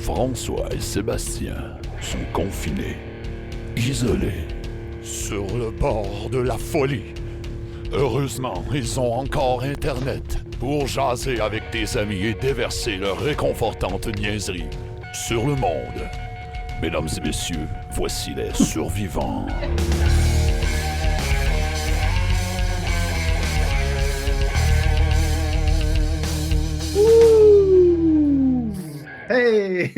François et Sébastien sont confinés, isolés, sur le bord de la folie. Heureusement, ils ont encore Internet pour jaser avec des amis et déverser leur réconfortante niaiserie sur le monde. Mesdames et messieurs, voici les survivants. Hey!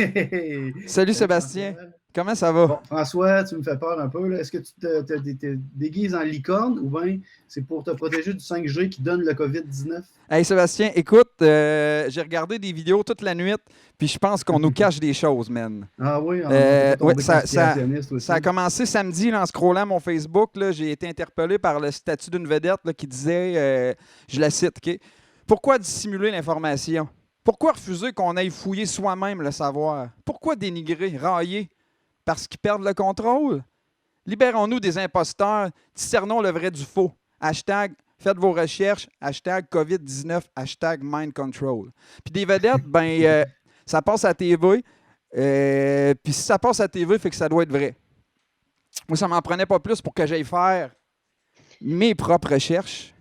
Salut Sébastien, comment ça va? Bon, François, tu me fais peur un peu. Là. Est-ce que tu te déguises en licorne ou bien c'est pour te protéger du 5G qui donne le COVID-19? Hey Sébastien, écoute, j'ai regardé des vidéos toute la nuit, puis je pense qu'on nous cache des choses, man. Ah oui, on va tomber conspirationniste aussi. Ça a commencé samedi là, en scrollant mon Facebook. Là, j'ai été interpellé par le statut d'une vedette là, qui disait, je la cite, OK? Pourquoi dissimuler l'information? Pourquoi refuser qu'on aille fouiller soi-même le savoir? Pourquoi dénigrer, railler? Parce qu'ils perdent le contrôle? Libérons-nous des imposteurs, discernons le vrai du faux. Hashtag faites vos recherches, hashtag COVID-19, hashtag mind control. Puis des vedettes, ça passe à TV. Puis si ça passe à TV, fait que ça doit être vrai. Moi, ça m'en prenait pas plus pour que j'aille faire mes propres recherches,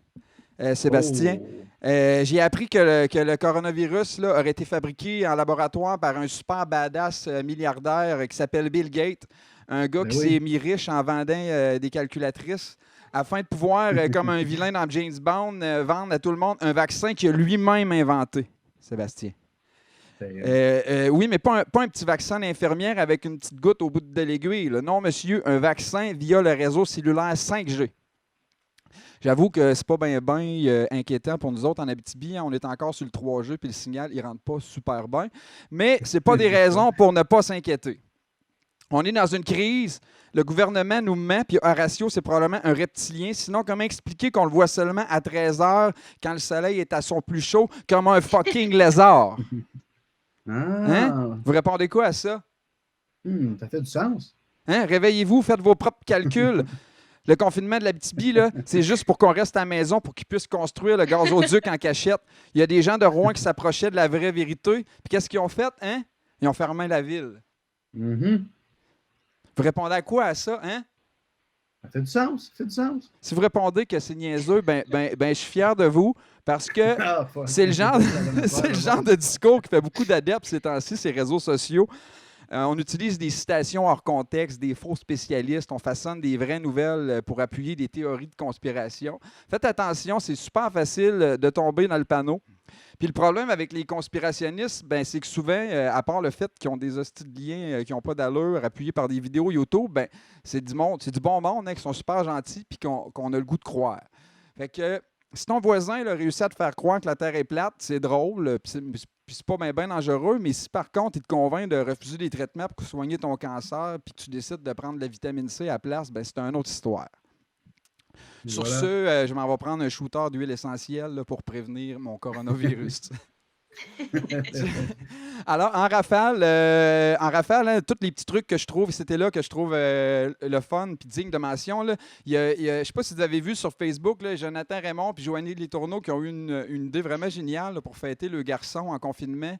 Sébastien. Oh. J'ai appris que le coronavirus là, aurait été fabriqué en laboratoire par un super badass milliardaire qui s'appelle Bill Gates, un gars qui s'est mis riche en vendant des calculatrices afin de pouvoir, comme un vilain dans James Bond, vendre à tout le monde un vaccin qu'il a lui-même inventé, Sébastien. Oui, mais pas un petit vaccin d'infirmière avec une petite goutte au bout de l'aiguille. Là. Non, monsieur, un vaccin via le réseau cellulaire 5G. J'avoue que c'est pas bien inquiétant pour nous autres en Abitibi. On est encore sur le 3G puis le signal, il rentre pas super bien. Mais c'est pas des raisons pour ne pas s'inquiéter. On est dans une crise. Le gouvernement nous ment, puis Horatio, c'est probablement un reptilien. Sinon, comment expliquer qu'on le voit seulement à 13 h quand le soleil est à son plus chaud, comme un fucking lézard? Hein? Vous répondez quoi à ça? Ça fait du sens. Hein? Réveillez-vous, faites vos propres calculs. Le confinement de l'Abitibi, là, c'est juste pour qu'on reste à la maison pour qu'ils puissent construire le gazoduc en cachette. Il y a des gens de Rouen qui s'approchaient de la vraie vérité. Puis qu'est-ce qu'ils ont fait? Hein? Ils ont fermé la ville. Mm-hmm. Vous répondez à quoi à ça? Hein? Ça fait du sens. Ça fait du sens. Si vous répondez que c'est niaiseux, je suis fier de vous parce que c'est le genre de discours qui fait beaucoup d'adeptes ces temps-ci, ces réseaux sociaux. On utilise des citations hors contexte, des faux spécialistes, on façonne des vraies nouvelles pour appuyer des théories de conspiration. Faites attention, c'est super facile de tomber dans le panneau. Puis le problème avec les conspirationnistes, c'est que souvent, à part le fait qu'ils ont des hosties de liens qui n'ont pas d'allure, appuyés par des vidéos YouTube, c'est du bon monde, qui sont super gentils puis qu'on a le goût de croire. Fait que si ton voisin a réussi à te faire croire que la Terre est plate, c'est drôle, puis c'est pas bien dangereux, mais si par contre, il te convainc de refuser des traitements pour soigner ton cancer, puis que tu décides de prendre de la vitamine C à la place, c'est une autre histoire. Sur ce, je m'en vais prendre un shooter d'huile essentielle là, pour prévenir mon coronavirus. Alors, en rafale, hein, tous les petits trucs que je trouve, c'était là que je trouve le fun puis digne de mention. Là. Je ne sais pas si vous avez vu sur Facebook, là, Jonathan Raymond et Joanie Letourneau qui ont eu une idée vraiment géniale là, pour fêter le garçon en confinement.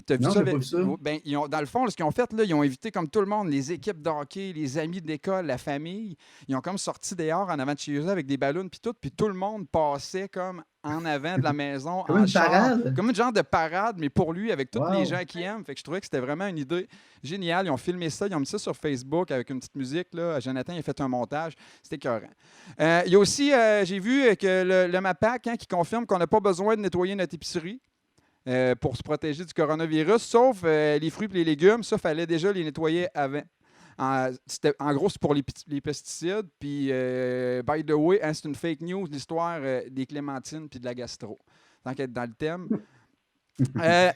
T'as vu ça? Dans le fond, ce qu'ils ont fait, là, ils ont invité comme tout le monde, les équipes de hockey, les amis de l'école, la famille. Ils ont comme sorti dehors en avant de chez eux avec des ballons puis tout le monde passait comme en avant de la maison. Comme une parade? Comme une genre de parade, mais pour lui, avec tous les gens qui aiment. Fait que je trouvais que c'était vraiment une idée géniale. Ils ont filmé ça, ils ont mis ça sur Facebook avec une petite musique. Là. Jonathan, il a fait un montage. C'était écœurant. Il y a aussi, j'ai vu que le MAPAC qui confirme qu'on n'a pas besoin de nettoyer notre épicerie. Pour se protéger du coronavirus, sauf les fruits et les légumes. Ça, il fallait déjà les nettoyer avant. En gros, c'est pour les pesticides. Puis, by the way, c'est une fake news, l'histoire des clémentines puis de la gastro. Tant qu'être dans le thème.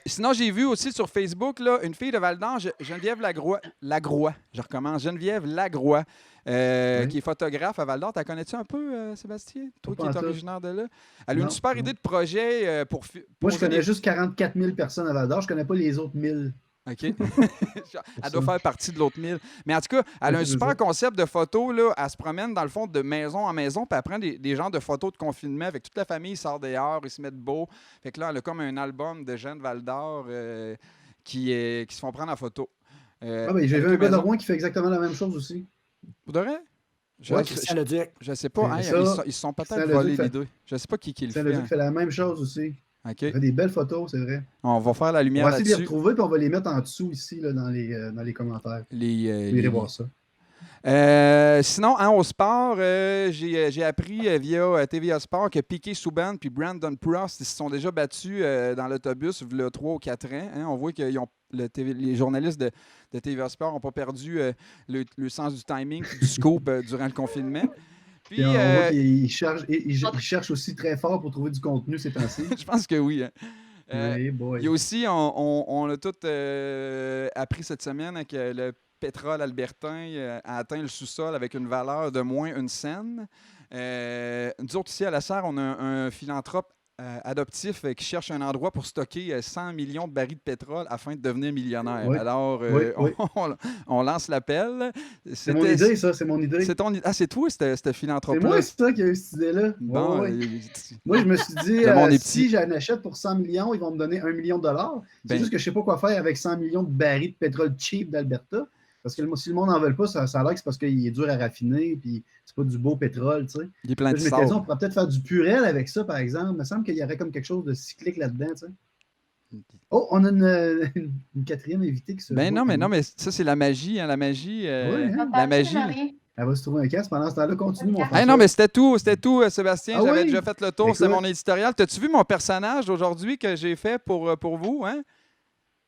Sinon, j'ai vu aussi sur Facebook là, une fille de Val-d'Or, Geneviève Lagroix. Je recommence. Geneviève Lagroix, qui est photographe à Val-d'Or. Tu connais-tu un peu, Sébastien? Toi qui es originaire de là? Elle a une super idée de projet pour... Moi, je connais juste 44 000 personnes à Val-d'Or. Je ne connais pas les autres 1000. OK. Elle doit faire partie de l'autre 1000. Mais en tout cas, elle a un super concept de photo. Là. Elle se promène dans le fond de maison en maison, puis elle prend des genres de photos de confinement avec toute la famille. Ils sortent dehors, ils se mettent beau. Fait que là, elle a comme un album de Jeanne Val-d'Or qui se font prendre en photo. Ben, j'ai vu un gars de Rouen qui fait exactement la même chose aussi. Pour de vrai? Christian Leduc. Je sais pas. Hein, ils se sont peut-être volé l'idée. Je sais pas qui le fait. Christian Leduc fait la même chose aussi. Okay. Il fait des belles photos, c'est vrai. On va faire la lumière là-dessus. On va essayer de les retrouver, puis on va les mettre en dessous ici, là, dans les commentaires. Vous irez voir ça. Sinon, au sport, j'ai appris via TVA Sport que Piquet Souban et Brandon Prost ils se sont déjà battus dans l'autobus il y a 3 ou 4 ans. Hein. On voit que les journalistes de TVA Sport n'ont pas perdu le sens du timing et du scope durant le confinement. Puis, on voit qu'ils cherchent aussi très fort pour trouver du contenu ces temps-ci. Je pense que oui. Hein. Il y a aussi, on a tout appris cette semaine que le pétrole albertain a atteint le sous-sol avec une valeur de moins 1 cent. Nous autres, ici à la Serre, on a un philanthrope adoptif qui cherche un endroit pour stocker 100 millions de barils de pétrole afin de devenir millionnaire. Oui. Alors, on lance l'appel. C'est mon idée, ça. C'est mon idée. C'est toi, ce philanthrope-là? C'est moi, c'est ça qui a eu cette idée-là. Bon, moi, je me suis dit, si j'en achète pour 100 millions, ils vont me donner $1 million. C'est juste que je ne sais pas quoi faire avec 100 millions de barils de pétrole cheap d'Alberta. Parce que si le monde n'en veut pas, ça a l'air que c'est parce qu'il est dur à raffiner, puis c'est pas du beau pétrole, tu sais. Il est plein de sable. On pourrait peut-être faire du purel avec ça, par exemple. Il me semble qu'il y aurait comme quelque chose de cyclique là-dedans, tu sais. Oh, on a une quatrième invitée qui se... Non, mais ça, c'est la magie, hein, la magie. La magie. Elle va se trouver un casque. Pendant ce temps-là, continue, mon frère. Non, mais c'était tout, Sébastien. J'avais déjà fait le tour, c'est mon éditorial. T'as-tu vu mon personnage d'aujourd'hui que j'ai fait pour vous, hein?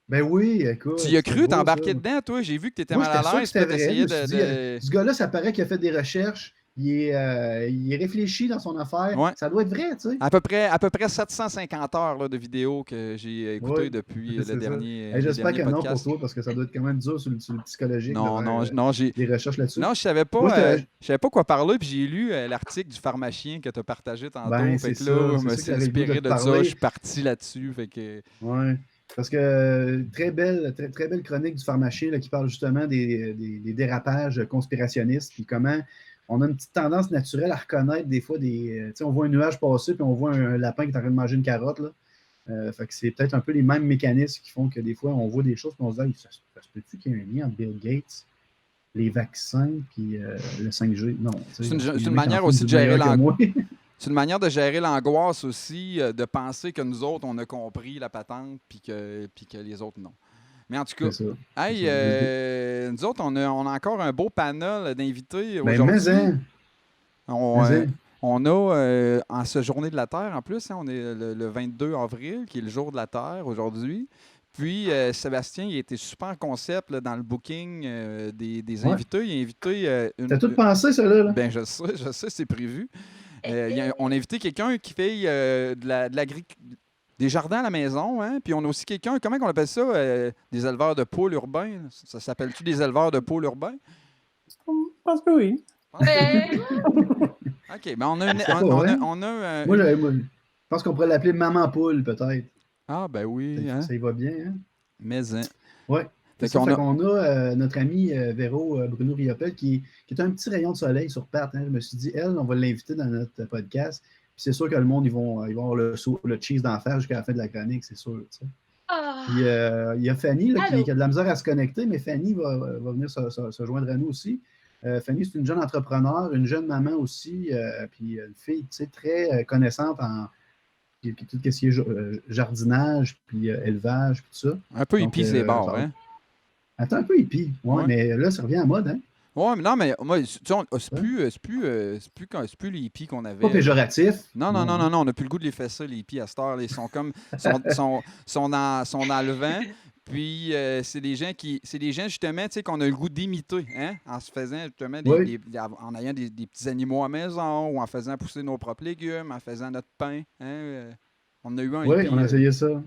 Ben oui, écoute. Tu y as cru, t'es embarqué dedans, toi? J'ai vu que t'étais mal à l'aise. Ce gars-là, ça paraît qu'il a fait des recherches. Il est réfléchi dans son affaire. Ouais. Ça doit être vrai, tu sais. À peu près 750 heures là, de vidéos que j'ai écoutées depuis le dernier podcast. J'espère que non pour toi, parce que ça doit être quand même dur sur le psychologique. Non, j'ai des recherches là-dessus. Non, je savais pas quoi parler, puis j'ai lu l'article du pharmacien que tu as partagé tantôt. Fait que là, je me suis inspiré de ça, je suis parti là-dessus. Fait que... Ouais. Parce que très belle chronique du pharmacien là, qui parle justement des dérapages conspirationnistes, puis comment on a une petite tendance naturelle à reconnaître des fois on voit un nuage passer, puis on voit un lapin qui est en train de manger une carotte. Là. Fait que c'est peut-être un peu les mêmes mécanismes qui font que des fois, on voit des choses, puis on se dit, ça se peut-tu qu'il y ait un lien entre Bill Gates, les vaccins, puis le 5G? Non. C'est une manière aussi de gérer l'angoisse. C'est une manière de gérer l'angoisse aussi, de penser que nous autres, on a compris la patente, puis que les autres, non. Mais en tout cas, nous autres, on a encore un beau panel d'invités aujourd'hui. On a, en ce Journée de la Terre, en plus, on est le 22 avril, qui est le jour de la Terre aujourd'hui. Puis, Sébastien, il a été super concept là, dans le booking des invités. Il a invité... T'as tout pensé, ça, là? Ben, je sais, c'est prévu. On a invité quelqu'un qui fait des jardins à la maison, hein? Puis on a aussi quelqu'un, comment on appelle ça? Des éleveurs de poules urbains. Ça s'appelle-tu des éleveurs de poules urbains? Je pense que oui. OK, ben on a Moi, je pense qu'on pourrait l'appeler Maman Poule, peut-être. Ah, ben oui. Ça y va bien, hein? Mais, hein. Oui. On a notre ami Véro Bruno Riopel qui est un petit rayon de soleil sur Pat. Hein. Je me suis dit, on va l'inviter dans notre podcast. Puis c'est sûr que le monde, ils vont avoir le cheese d'enfer jusqu'à la fin de la chronique, c'est sûr. Tu sais. Puis il y a Fanny là, qui a de la misère à se connecter, mais Fanny va venir se joindre à nous aussi. Fanny, c'est une jeune entrepreneur, une jeune maman aussi, puis une fille tu sais, très connaissante en tout ce qui est jardinage, puis élevage, puis tout ça. Un peu hippie, c'est bon, hein? Attends, un peu hippie, mais là, ça revient à mode, hein? Oui, mais non, mais moi, c'est plus les hippies qu'on avait. Pas péjoratif. Non, on n'a plus le goût de les faire ça, les hippies à cette heure. Ils sont comme sont dans le vent. Puis c'est des gens justement, tu sais, qu'on a le goût d'imiter, hein, en se faisant justement en ayant des petits animaux à la maison, ou en faisant pousser nos propres légumes, en faisant notre pain. Hein, on a eu un hippie. Oui, on a essayé ça.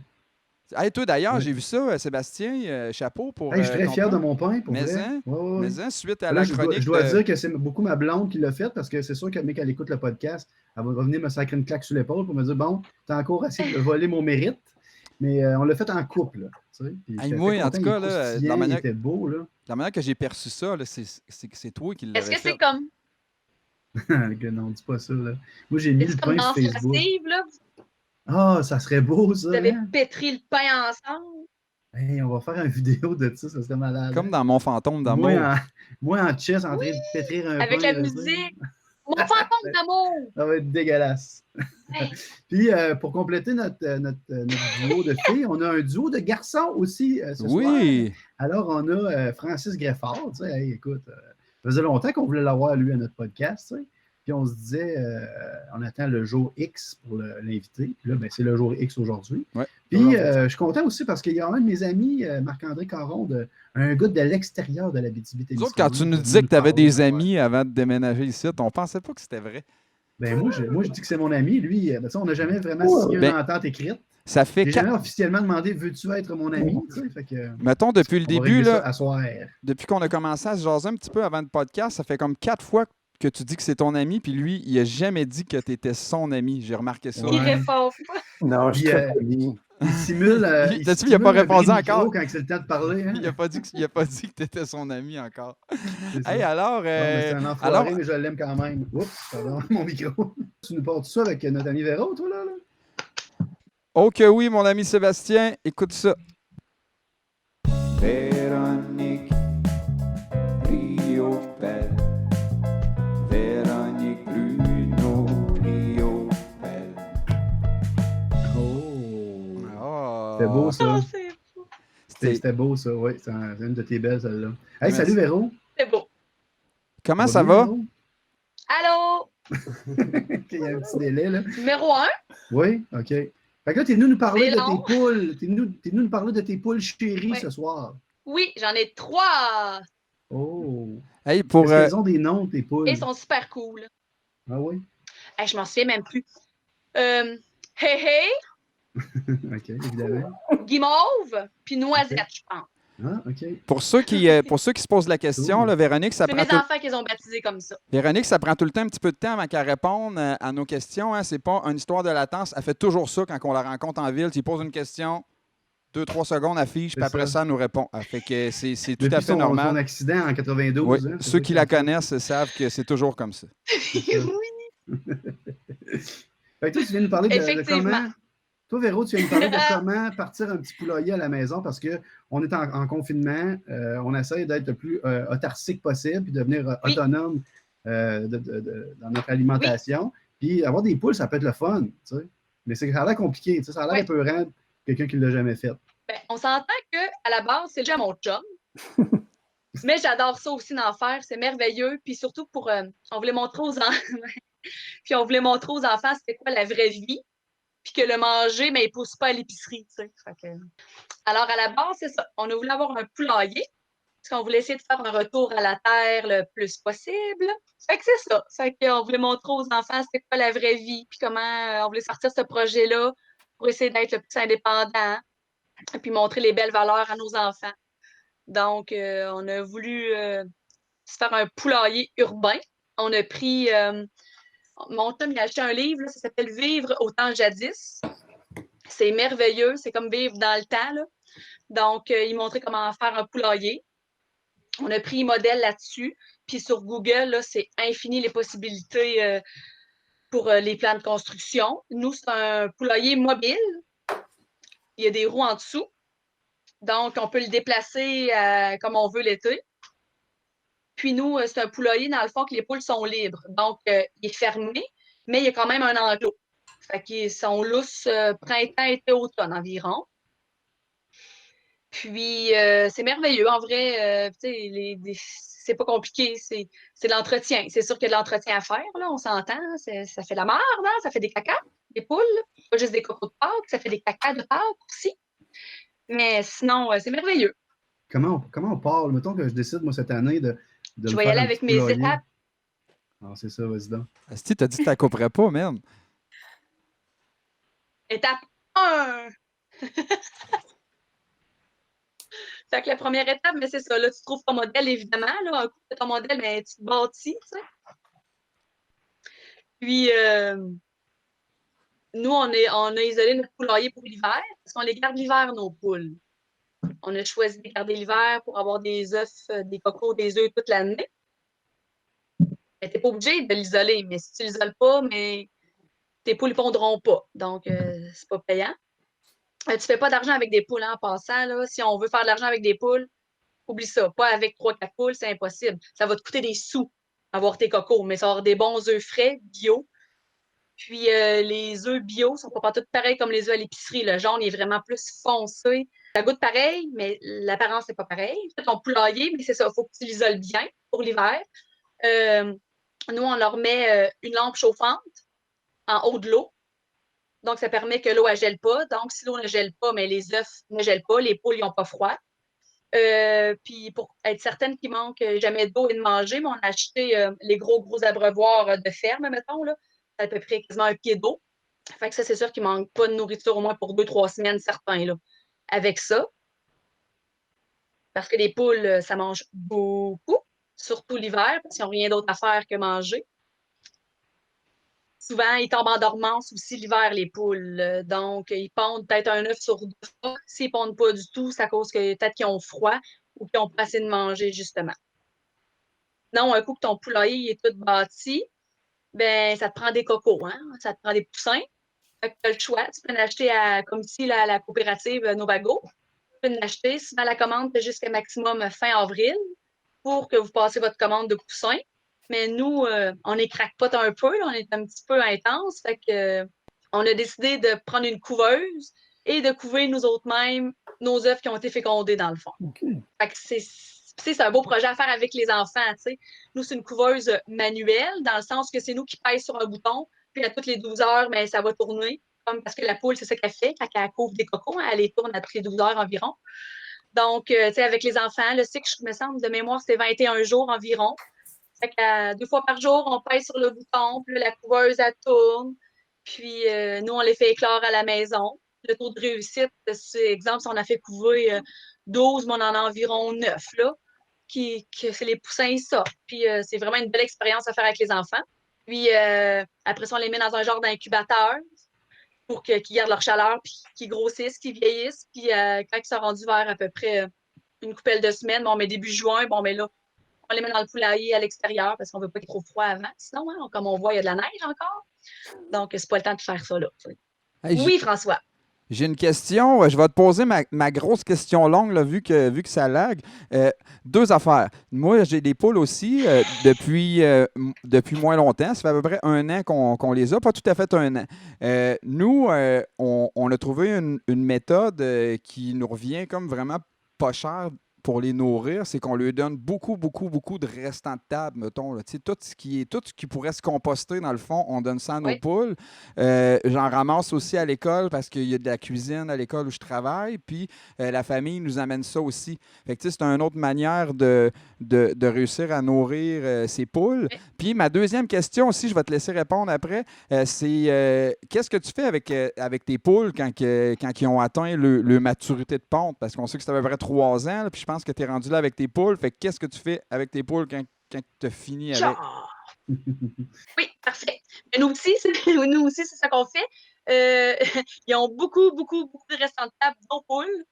Hey, toi, d'ailleurs, j'ai vu ça, Sébastien, chapeau pour. Hey, je suis très fier de mon pain, pour mais vrai. Suite à la chronique. Je dois dire que c'est beaucoup ma blonde qui l'a fait, parce que c'est sûr que quand elle écoute le podcast, elle va venir me sacrer une claque sur l'épaule pour me dire, bon, t'as encore essayé de voler mon mérite. Mais on l'a fait en couple, là. Tu sais, hey, moi, en tout cas, là, la manière, était beau, là. La manière que j'ai perçu ça, là, c'est toi qui l'avais fait. Est-ce que c'est comme... Non, dis pas ça, là. Moi, j'ai mis le pain sur Facebook. Steve, là? Ah, ça serait beau, ça. Vous avez pétri le pain ensemble? Hey, on va faire une vidéo de ça serait malade. Comme dans Mon fantôme d'amour. Moi en chess, en train de pétrir un avec pain. la musique. Mon fantôme d'amour! Ça va être dégueulasse. Puis, pour compléter notre duo de filles, on a un duo de garçons aussi ce soir. Alors, on a Francis Greffard. Tu sais, hey, écoute, ça faisait longtemps qu'on voulait l'avoir, lui, à notre podcast. Tu sais. Puis, on se disait, on attend le jour X pour l'inviter. Puis là, ben, c'est le jour X aujourd'hui. Ouais. Puis, je suis content aussi parce qu'il y a un de mes amis, Marc-André Caron, un gars de l'extérieur de la BTB-Témiscamingue. Quand tu nous disais que tu avais des amis avant de déménager ici, on pensait pas que c'était vrai. Ben moi, je dis que c'est mon ami. Lui, ben, on n'a jamais vraiment signé une entente écrite. Ça fait J'ai jamais officiellement demandé « Veux-tu être mon ami? » Fait que, mettons, depuis le début, là, depuis qu'on a commencé à se jaser un petit peu avant le podcast, ça fait comme 4 fois que tu dis que c'est ton ami, puis lui, il n'a jamais dit que tu étais son ami. J'ai remarqué ça. Il répond pas. Non, je suis très poli. Il simule. Il n'a pas répondu encore. Quand c'est le temps de parler. Hein? Il n'a pas dit que tu étais son ami encore. Hey, alors. C'est un enfoiré, mais je l'aime quand même. Oups, pardon, mon micro. Tu nous portes ça avec notre ami Véro, toi, là? Oh que oui, mon ami Sébastien, écoute ça. Véronique Riopelle. Véronique Bruno Riopelle. Oh! C'était beau, ça. Oh, c'est beau. C'était beau, ça, oui. C'est une de tes belles, celle-là. Hey, salut, Véro. C'est beau. Comment ça va? Allô? Il y a un petit délai, là. Numéro 1? Oui, OK. Fait que là, t'es venu nous parler de tes poules. T'es venu nous parler de tes poules chéries ce soir. Oui, j'en ai 3. Oh! Hey, pour. Est-ce qu'elles ont des noms, tes poules? Et ils sont super cool. Ah oui? Hey, je m'en souviens même plus. Hey Hey. OK, évidemment. Guimauve, puis Noisette, je pense. Ah, OK. Pour ceux qui se posent la question, là, Véronique, ça c'est prend. mes enfants qui les ont baptisés comme ça. Véronique, ça prend tout le temps un petit peu de temps avant qu'elle réponde à nos questions. Hein. C'est pas une histoire de latence. Elle fait toujours ça quand on la rencontre en ville. Tu lui poses une question, 2-3 secondes, elle fiche, puis après ça, elle nous répond. Elle fait que c'est tout à fait normal. Son accident en 92. Oui. Hein, ceux qui la connaissent savent que c'est toujours comme ça. Oui. Fait que toi, tu viens nous parler de comment... Toi, Véro, tu viens nous parler de comment partir un petit poulailler à la maison parce qu'on est en confinement. On essaie d'être le plus autarcique possible puis devenir autonome dans notre alimentation. Puis avoir des poules, ça peut être le fun, tu sais. Mais ça a l'air compliqué, tu sais, ça a l'air un peu rendre quelqu'un qui ne l'a jamais fait. Ben, on s'entend qu'à la base, c'est déjà mon chum. Mais j'adore ça aussi d'en faire. C'est merveilleux. Puis surtout pour... on voulait montrer aux enfants... Puis on voulait montrer aux enfants c'était quoi la vraie vie. Puis que le manger, mais il ne pousse pas à l'épicerie. Tu sais. Alors, à la base, c'est ça. On a voulu avoir un poulailler, parce qu'on voulait essayer de faire un retour à la terre le plus possible. Fait que c'est ça. Fait qu'on voulait montrer aux enfants c'était quoi la vraie vie, puis comment on voulait sortir ce projet-là pour essayer d'être le plus indépendant, et puis montrer les belles valeurs à nos enfants. Donc, on a voulu se faire un poulailler urbain. On a pris... mon chum, il a acheté un livre, là, ça s'appelle « Vivre au temps jadis ». C'est merveilleux, c'est comme vivre dans le temps. Là. Donc, il montrait comment faire un poulailler. On a pris modèle là-dessus. Puis sur Google, là, c'est infini les possibilités pour les plans de construction. Nous, c'est un poulailler mobile. Il y a des roues en dessous. Donc, on peut le déplacer comme on veut l'été. Puis nous, c'est un poulailler, dans le fond, que les poules sont libres. Donc, il est fermé, mais il y a quand même un enclos. Fait qu'ils sont lousses printemps, été, automne environ. Puis, c'est merveilleux. En vrai, c'est pas compliqué. C'est l'entretien. C'est sûr qu'il y a de l'entretien à faire, là, on s'entend. Ça fait la merde, hein? Ça fait des cacas, des poules. Pas juste des cocos de Pâques, ça fait des cacas de Pâques aussi. Mais sinon, c'est merveilleux. Comment on parle? Mettons que je décide, moi, cette année, de je vais y aller avec mes étapes. Ah, c'est ça, vas-y donc. Asti, t'as dit que tu la couperais pas, merde. Étape 1. Fait que la première étape, mais c'est ça. Là, tu trouves ton modèle, évidemment. Là, un coup de ton modèle, mais tu te bâtis, tu sais. Puis, nous, on a isolé notre poulailler pour l'hiver, parce qu'on les garde l'hiver, nos poules. On a choisi de garder l'hiver pour avoir des œufs, des cocos, des œufs toute l'année. Mais tu n'es pas obligé de l'isoler. Mais si tu ne l'isoles pas, mais tes poules ne pondront pas. Donc, c'est pas payant. Tu ne fais pas d'argent avec des poules, hein, en passant. Là. Si on veut faire de l'argent avec des poules, oublie ça. Pas avec 3-4 poules, c'est impossible. Ça va te coûter des sous avoir tes cocos, mais ça va avoir des bons œufs frais, bio. Puis les œufs bio sont pas tous pareils comme les œufs à l'épicerie. Le jaune est vraiment plus foncé. Ça goûte pareil, mais l'apparence n'est pas pareille. Ton poulailler, mais c'est ça, il faut que tu l'isoles bien pour l'hiver. Nous, on leur met une lampe chauffante en haut de l'eau. Donc, ça permet que l'eau ne gèle pas. Donc, si l'eau ne gèle pas, mais les œufs ne gèlent pas, les poules n'ont pas froid. Puis, pour être certaine qu'il manque jamais d'eau et de manger, mais on a acheté les gros abreuvoirs de ferme, mettons, là, à peu près quasiment un pied d'eau. Fait que ça, c'est sûr qu'il ne manque pas de nourriture au moins pour 2-3 semaines, certains, là, avec ça. Parce que les poules, ça mange beaucoup, surtout l'hiver, parce qu'ils n'ont rien d'autre à faire que manger. Souvent, ils tombent en dormance aussi l'hiver, les poules. Donc, ils pondent peut-être un œuf sur 2 fois. S'ils ne pondent pas du tout, c'est à cause que peut-être qu'ils ont froid ou qu'ils n'ont pas assez de manger, justement. Non, un coup que ton poulailler est tout bâti, ben, ça te prend des cocos, hein? Ça te prend des poussins. Fait que tu as le choix. Tu peux en acheter comme ici, à la coopérative Novago. Tu peux en acheter. Souvent, la commande fait jusqu'à maximum fin avril pour que vous passiez votre commande de poussins. Mais nous, on les craque-pote un peu, là, on est un petit peu intense. Fait que, on a décidé de prendre une couveuse et de couver nous autres mêmes nos œufs qui ont été fécondés dans le fond. Okay. Fait que c'est un beau projet à faire avec les enfants. T'sais. Nous, c'est une couveuse manuelle, dans le sens que c'est nous qui pèse sur un bouton, puis à toutes les 12 heures, ben, ça va tourner. Comme parce que la poule, c'est ça qu'elle fait, quand elle couvre des cocos, hein, elle les tourne à toutes les 12 heures environ. Donc, avec les enfants, le cycle, je me semble, de mémoire, c'était 21 jours environ. Fait que 2 fois par jour, on pèse sur le bouton, puis la couveuse, elle tourne. Puis nous, on les fait éclore à la maison. Le taux de réussite, c'est exemple, si on a fait couver 12, mais on en a environ 9, là, que c'est les poussins, ils sortent. Puis c'est vraiment une belle expérience à faire avec les enfants. Puis après ça, on les met dans un genre d'incubateur pour qu'ils gardent leur chaleur, puis qu'ils grossissent, qu'ils vieillissent. Puis quand ils sont rendus vers à peu près une couple de semaines, bon, mais début juin, bon, mais là, on les met dans le poulailler à l'extérieur parce qu'on ne veut pas qu'il y ait trop froid avant. Sinon, hein, comme on voit, il y a de la neige encore. Donc, c'est pas le temps de faire ça là. Hey, oui, François. J'ai une question. Je vais te poser ma grosse question longue, là, vu que ça lag. 2 affaires. Moi, j'ai des poules aussi depuis moins longtemps. Ça fait à peu près 1 an qu'on les a. Pas tout à fait 1 an. Nous, on a trouvé une méthode qui nous revient comme vraiment pas cher pour les nourrir, c'est qu'on leur donne beaucoup de restants de table, mettons. Là. Tout ce qui pourrait se composter, dans le fond, on donne ça à nos poules. J'en ramasse aussi à l'école parce qu'il y a de la cuisine à l'école où je travaille, puis la famille nous amène ça aussi. Fait que, c'est une autre manière de réussir à nourrir ces poules. Puis ma deuxième question aussi, je vais te laisser répondre après, c'est qu'est-ce que tu fais avec tes poules quand ils ont atteint le maturité de ponte? Parce qu'on sait que c'est à peu près 3 ans, là, puis je pense que tu es rendu là avec tes poules. Fait que qu'est-ce que tu fais avec tes poules quand tu as fini avec? Oui, parfait. Mais nous aussi, c'est ça qu'on fait. Ils ont beaucoup de restants de table, nos poules.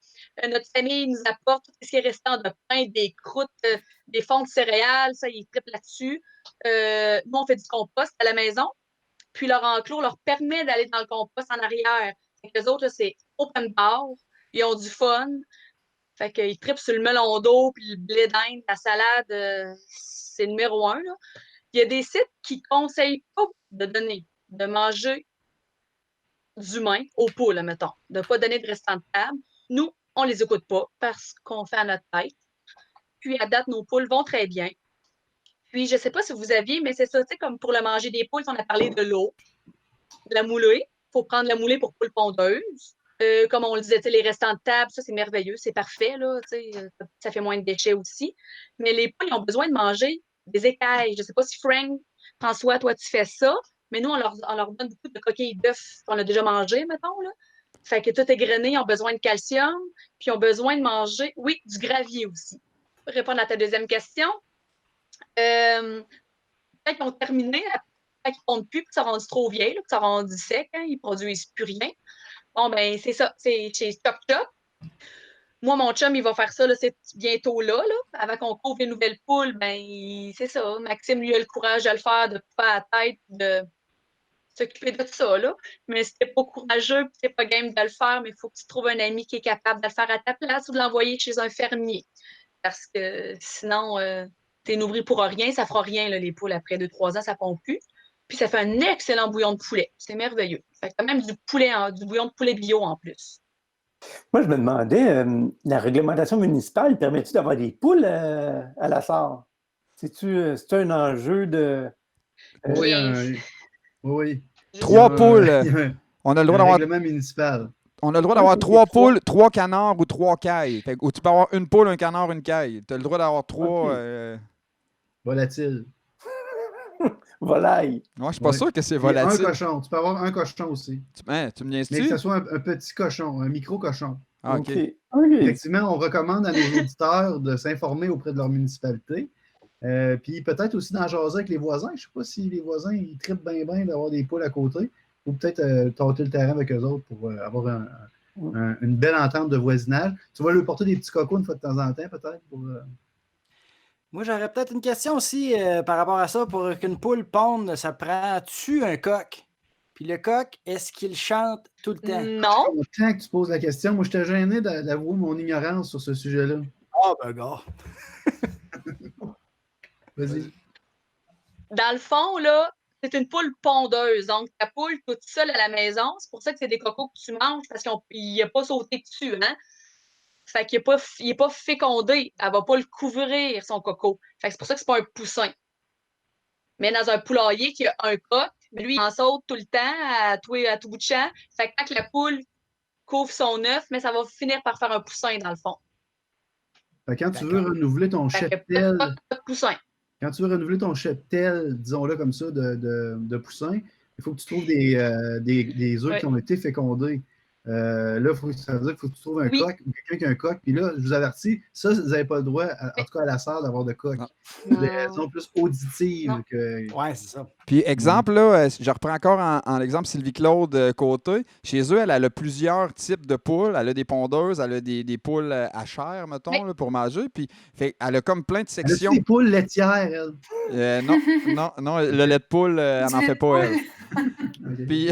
Notre famille nous apporte tout ce qui est restant de pain, des croûtes, des fonds de céréales, ça, ils trippent là-dessus. Nous, on fait du compost à la maison. Puis leur enclos leur permet d'aller dans le compost en arrière. Les autres, là, c'est open bar. Ils ont du fun. Fait qu'ils trippent sur le melon d'eau, puis le blé d'Inde, la salade, c'est numéro 1. Là. Il y a des sites qui ne conseillent pas de manger d'humain aux poules, mettons, de ne pas donner de restant de table. Nous, on ne les écoute pas parce qu'on fait à notre tête. Puis, à date, nos poules vont très bien. Puis, je ne sais pas si vous aviez, mais c'est ça, tu sais, comme pour le manger des poules, on a parlé de l'eau, de la moulée. Il faut prendre la moulée pour poules pondeuses. Comme on le disait, les restants de table, ça, c'est merveilleux, c'est parfait, là, ça fait moins de déchets aussi. Mais les poules, ils ont besoin de manger des écailles. Je ne sais pas si François, toi, tu fais ça, mais nous, on leur donne beaucoup de coquilles d'œufs qu'on a déjà mangées, mettons, là. Fait que tout est grainé, ils ont besoin de calcium, puis ils ont besoin de manger, oui, du gravier aussi. Pour répondre à ta deuxième question, quand ils ont terminé, quand ils ne pondent plus, qu'ils sont rendus trop vieilles, qu'ils sont rendus secs, hein, ils ne produisent plus rien. Bon, ben, c'est ça. C'est chez Stop Shop. Moi, mon chum, il va faire ça, là, c'est bientôt là. Avant qu'on couvre les nouvelles poules, ben, c'est ça. Maxime, lui, a le courage de le faire, de pas à la tête, de s'occuper de ça, là. Mais si t'es pas courageux, puis t'es pas game de le faire, mais il faut que tu trouves un ami qui est capable de le faire à ta place ou de l'envoyer chez un fermier. Parce que sinon, t'es nourri pour rien, ça fera rien, là, les poules. Après 2-3 ans, ça pompe plus. Puis ça fait un excellent bouillon de poulet. C'est merveilleux. Fait que même du bouillon de poulet bio en plus. Moi, je me demandais, la réglementation municipale permet-tu d'avoir des poules à la Sarre? C'est-tu un enjeu de... Oui. 3 poules. On a le droit d'avoir... règlement municipal. On a le droit d'avoir 3 poules, 3 canards ou 3 cailles. Fait, ou tu peux avoir une poule, un canard, une caille. Tu as le droit d'avoir 3... Volatile. Volaille. Moi, je suis pas sûr que c'est volatile. Un cochon. Tu peux avoir un cochon aussi. Tu me niaises-tu? Mais que ce soit un petit cochon, un micro-cochon. Ah, OK. Effectivement, on recommande à nos auditeurs de s'informer auprès de leur municipalité. Puis peut-être aussi d'en jaser avec les voisins. Je ne sais pas si les voisins ils trippent bien d'avoir des poules à côté. Ou peut-être tâter le terrain avec eux autres pour avoir une belle entente de voisinage. Tu vas leur porter des petits cocos une fois de temps en temps, peut-être. Moi, j'aurais peut-être une question aussi par rapport à ça. Pour qu'une poule ponde, ça prend-tu un coq? Puis le coq, est-ce qu'il chante tout le temps? Non. Tant que tu poses la question, moi, j'étais gêné d'avouer mon ignorance sur ce sujet-là. Ah, ben, gars. Vas-y. Dans le fond, là, c'est une poule pondeuse. Donc, ta poule toute seule à la maison, c'est pour ça que c'est des cocos que tu manges parce qu'il n'a pas sauté dessus, hein? Fait qu'il n'est pas fécondé. Elle ne va pas le couvrir, son coco. Fait que c'est pour ça que c'est pas un poussin. Mais dans un poulailler qui a un coq, lui, il en saute tout le temps à tout bout de champ. Fait que quand la poule couvre son œuf, mais ça va finir par faire un poussin, dans le fond. Fait que quand tu veux renouveler ton cheptel... Pas de poussin. Quand tu veux renouveler ton cheptel, disons-le comme ça, de poussins, il faut que tu trouves des œufs qui ont été fécondés. Là, ça veut dire qu'il faut que tu trouves un coq ou quelqu'un qui a un coq. Puis là, je vous avertis, ça, vous n'avez pas le droit, en tout cas à la Sarre, d'avoir de coq. Elles sont plus auditives que... Ouais, c'est ça. Puis, exemple, là, je reprends encore en exemple Sylvie-Claude Côté. Chez eux, elle a plusieurs types de poules. Elle a des pondeuses, elle a des poules à chair, mettons, là, pour manger. Puis, elle a comme plein de sections. Elle a des poules laitières, elle. Non, le lait de poule, elle n'en fait pas, elle. Puis...